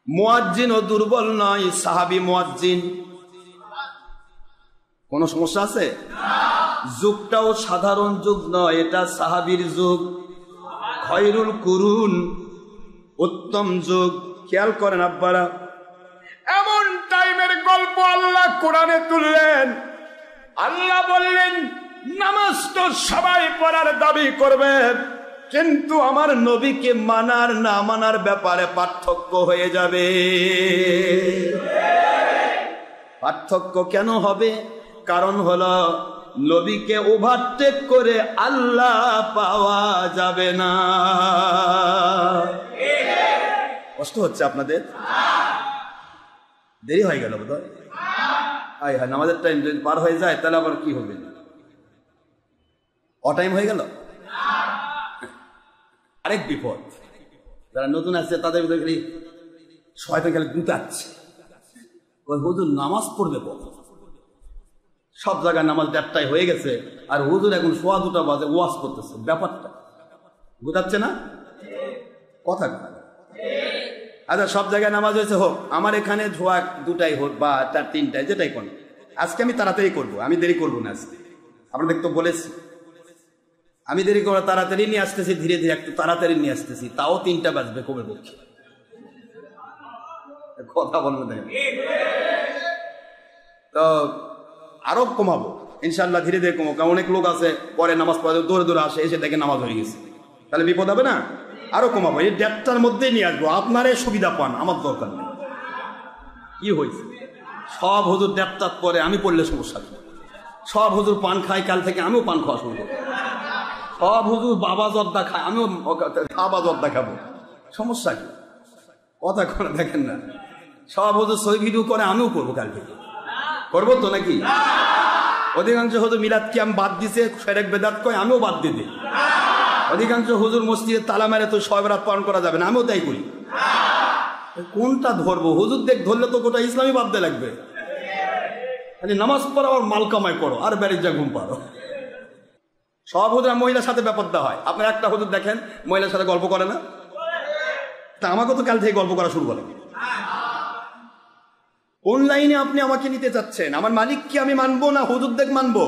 মুয়াজ্জিনও দুর্বল নয়, সাহাবী মুয়াজ্জিন। কোন সমস্যা আছে? যুগটাও সাধারণ যুগ নয়, এটা সাহাবীর যুগ, খয়রুল কুরুন, উত্তম যুগ। খেয়াল করেন আব্বারা, এমন টাইমের গল্প আল্লাহ কোরআনে তুললেন। আল্লাহ বললেন, নামাজ তো সবাই পড়ার দাবি করবে, কিন্তু আমার নবীকে মানার না মানার ব্যাপারে পার্থক্য হয়ে যাবে। পার্থক্য কেন হবে? কারণ হলো, নবীকে ওভারটেক করে আল্লাহ পাওয়া যাবে না। কষ্ট হচ্ছে আপনাদের? দেরি হয়ে গেল বোধহয়। নামাজের টাইম যদি পার হয়ে যায় তাহলে আবার কি হবে? অটাইম হয়ে গেল। আরেক বিপদ, যারা নতুন আসছে তাদের ভিতরে শয়তান খেলে গুতাচ্ছে, হুজুর নামাজ পড়বে কখন? সব জায়গায় নামাজ 1টায় হয়ে গেছে, আর হুজুর এখন 2:15 বাজে ওয়াজ করতেছে। ব্যাপারটা গুতাচ্ছে না? কথা আচ্ছা, সব জায়গায় নামাজ হয়েছে, হোক। আমার এখানে 2টায় হোক বা 3টায়, যেটাই কোন। আজকে আমি তাড়াতাড়ি করবো, আমি দেরি করবো না। আজকে আপনাদের তো বলেছি আমি দেরি করে তাড়াতাড়ি নিয়ে আসতেছি, ধীরে ধীরে একটু তাড়াতাড়ি নিয়ে আসতেছি, তাও 3টা বাজবে কবে পক্ষে। কথা বলবো দেখেন, তো আরো কমাবো ইনশাল্লাহ, ধীরে ধীরে কমাবো। কারণ অনেক লোক আছে পরে নামাজ পড়ে দৌড়ে দৌড়ে আসে, এসে দেখে নামাজ হয়ে গেছে, তাহলে বিপদ হবে না? আরো কমাবো, এই 1:30টার মধ্যেই নিয়ে আসবো, আপনারাই সুবিধা পান, আমার দরকার নেই। কি হয়েছে? সব হুজুর দেবতাত পরে, আমি পড়লে সমস্যা কি? সব হুজুর পান খায়, কাল থেকে আমিও পান খাওয়া শুরু করবো। সব হুজুর বাবা জর্দা খায়, আমিও বাবা জর্দা খাবো, সমস্যা কি? কথা করে দেখেন না। সব হুজুর সই ভিডিও করে, আমিও করবো কাল থেকে, করবো তো নাকি? অধিকাংশ হুজুর মিলাদ কিয়াম বাদ দিছে, সেরেক বেদাত কয়, আমিও বাদ দিয়ে দিই। অধিকাংশ হুজুর মসজিদে তালা মেরে তো শবে বরাত পালন করা যাবে না, আমিও তাই করি। কোনটা ধরবো? হুজুর দেখ ধরলে তো গোটা ইসলামই বাদ দিয়ে লাগবে। নামাজ পড়ো আর মাল কামাই করো আর বাড়ির যা ঘুম পারো। সব হুজুর মহিলার সাথে ব্যাপারটা হয়। আপনার একটা হুজুর দেখেন মহিলার সাথে গল্প করে না, তা আমাকে তো কাল থেকে গল্প করা শুরু করে। কোন লাইনে আপনি আমাকে নিতে চাচ্ছেন? আমার মালিক কি আমি মানবো না হুজুর দেখ মানবো?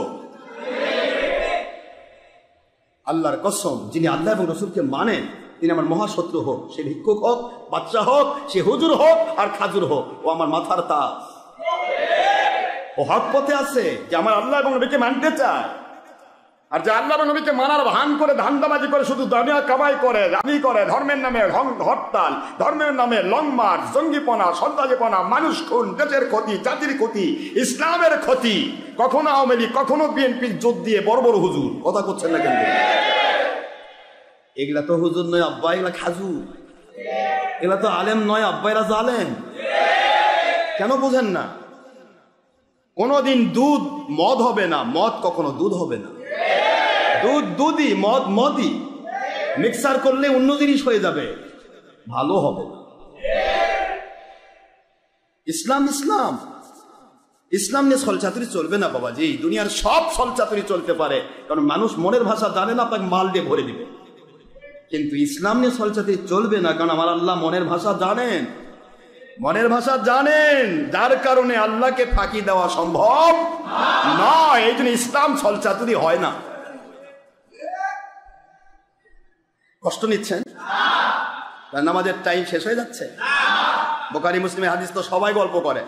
আল্লাহর কসম, যিনি আল্লাহ এবং রসুলকে মানেন তিনি আমার মহাশত্রু হোক, সে ভিক্ষুক হোক, বাচ্চা হোক, সে হুজুর হোক আর খাজুর হোক, ও আমার মাথার তাজ। ও হক পথে আছে যে আমার আল্লাহ এবং নবীকে মানতে চায়। আর যে আল্লাহ এবং নবীকে মানার ভান করে ধান্দাবাজি করে শুধু দুনিয়া কামাই করে, রাজি করে, ধর্মের নামে হরতাল, ধর্মের নামে লং মার্চ, জঙ্গিপনা, সন্ত্রাসীপনা, মানুষ খুন, দেশের ক্ষতি, জাতির ক্ষতি, ইসলামের ক্ষতি, কখনো আওয়ামী লীগ, কখনো বিএনপির জোট দিয়ে বড় বড় হুজুর কথা করছেন না কেন? এগুলা তো হুজুর নয় আব্বা, এগুলা খাজুর। এগুলা তো আলেম নয় আব্বা, এরা জালেম। কেন বোঝেন না? কোনদিন দুধ মদ হবে না, মদ কখনো দুধ হবে না। দুধ দুধই, মদ মদই। মিক্সার করলে অন্য জিনিস হয়ে যাবে, ভালো হবে না। ইসলাম ইসলাম ইসলাম নিয়ে ছলচাতুরি চলবে না বাবাজি। দুনিয়ার সব ছলচাতুরি চলতে পারে, কারণ মানুষ মনের ভাষা জানে না, আপনাকে মাল দিয়ে ভরে দিবে। কিন্তু ইসলাম নিয়ে ছলচাতুরি চলবে না, কারণ আমার আল্লাহ মনের ভাষা জানেন, মনের ভাষা জানেন, যার কারণে আল্লাহকে ফাঁকি দেওয়া সম্ভব নয়। এই জন্য ইসলাম ছলচাতুরি হয় না। কষ্ট নিচ্ছেন? নামাজের টাইম শেষ হয়ে যাচ্ছে। বুখারী মুসলিমের হাদিস তো সবাই গল্প করে।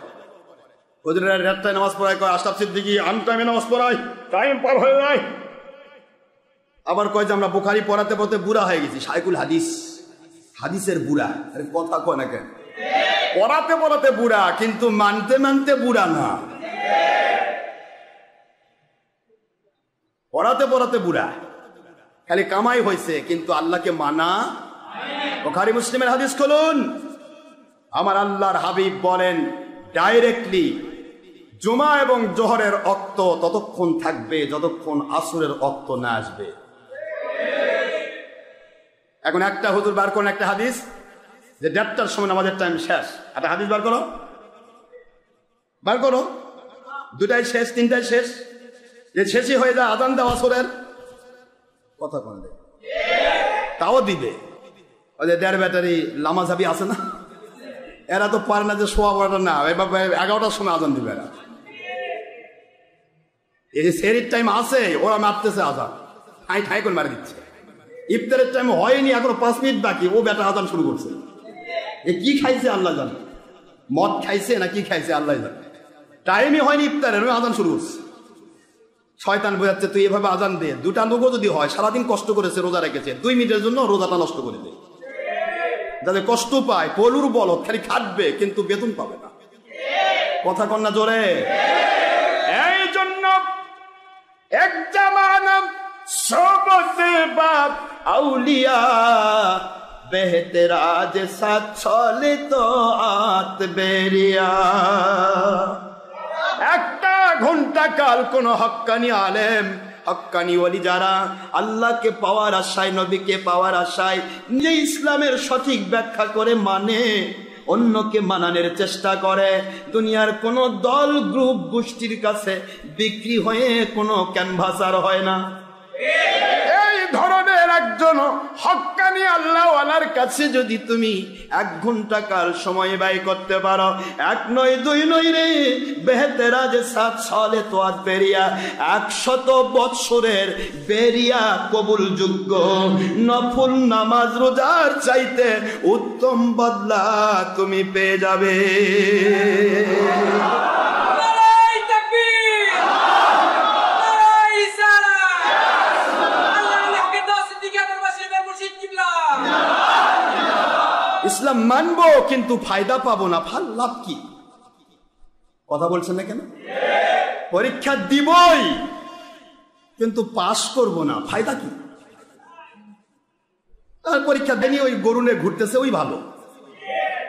হুজুরেরা রাতটায় নামাজ পড়ায়, কয় আশরাফ সিদ্দিকী আনটাইমে নামাজ পড়ায়, টাইম পার হয়ে যায়। আবার কয় যে আমরা বুখারী পড়াতে পড়তে বুড়া হয়ে গেছি, শাইখুল হাদিস, হাদিসের বুড়া। আরে কথা কয় না কেন? পড়াতে পড়াতে বুড়া, কিন্তু মানতে মানতে বুড়া না। পড়াতে পড়াতে বুড়া, খালি কামাই হয়েছে, কিন্তু আল্লাহকে মানা। বুখারী মুসলিমের হাদিস খুলুন। আমার আল্লাহর হাবিব বলেন ডাইরেক্টলি, জুমা এবং জোহরের ওয়াক্ত ততক্ষণ থাকবে যতক্ষণ আসরের ওয়াক্ত না আসবে। এখন একটা হুজুর বার করেন একটা হাদিস যে 1:30টার সময় আমাদের টাইম শেষ। একটা হাদিস বার করো, বার করো। 2টায় শেষ, 3টায় শেষ, যে শেষই হয়ে যায় আজান দেওয়া আসরের। কথা বলবে তাও দিবে। ওই যে 1.5 ব্যাটারি লামাঝাবি আছে না, এরা তো পারে না যে 12:15 না, 11টার সময় আজান দিবে। এরা এই যে সেরির টাইম আছে, ওরা মারতেছে আজান, ঠাই ঠাই করে মারি দিচ্ছে। ইফতারের টাইম হয়নি, এখনো 5 মিনিট বাকি, ও বেটা আজান শুরু করছে। এ কি খাইছে আল্লাহ জানে, মদ খাইছে না কি খাইছে আল্লাহ জানে। টাইমই হয়নি ইফতারের, ওই আজান শুরু করছে। শয়তান বোঝাচ্ছে তুই এভাবে আজান দে, 2টা লোকও যদি হয়, সারাদিন কষ্ট করেছে, রোজা রেখেছে, 2 মিনিটের জন্য রোজাটা নষ্ট করে দে, যাতে কষ্ট পায়। পলুর বলদ, খালি খাটবে কিন্তু বেতন পাবে না। কথা কন্যা জোরে। এই জন্য এক জামানা সবতে বাপ আউলিয়া বেহতেরাজ সাথ চলে তো আত বেরিয়া। একটা ঘন্টা কাল কোন হক্কানি আলেম, হক্কানি ওলি যারা আল্লাহকে পাওয়ার আশায়, নবীকে পাওয়ার আশায় নিজে ইসলামের সঠিক ব্যাখ্যা করে মানে, অন্যকে মানানোর চেষ্টা করে, দুনিয়ার কোন দল গ্রুপ গোষ্ঠীর কাছে বিক্রি হয়ে কোনো ক্যানভাসার হয় না। এই ধরনের একজন হক্কানি আল্লাহওয়ালার কাছে যদি তুমি 1 ঘন্টা কাল সময় ব্যয় করতে পারো, 1 নয় 2 নয় রে, বেহতেরাজ সাথ চলে তো আত বেরিয়া, 100 বৎসরের বেরিয়া কবুলযোগ্য নফল নামাজ রোজার চাইতে উত্তম বদলা তুমি পেয়ে যাবে। ইসলাম মানবো কিন্তু ফায়দা পাবো না, লাভ কি? কথা বলছেন না কেন? পরীক্ষা দিবই, কিন্তু পাশ করব না, ফায়দা কি? আর পরীক্ষা দেয়নি, ওই গরু নিয়ে ঘুরতেছে, ওই ভালো।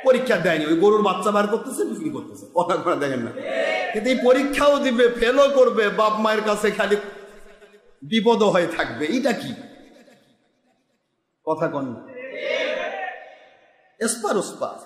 পরীক্ষা দেয়নি, ওই গরুর বাচ্চা বার করতেছে, বিক্রি করতেছে, কথা করা দেখেন না। কিন্তু এই পরীক্ষাও দিবে, ফেলও করবে, বাপ মায়ের কাছে খালি বিপদ হয়ে থাকবে, এটা কি কথা কন? এসপার ওসপার।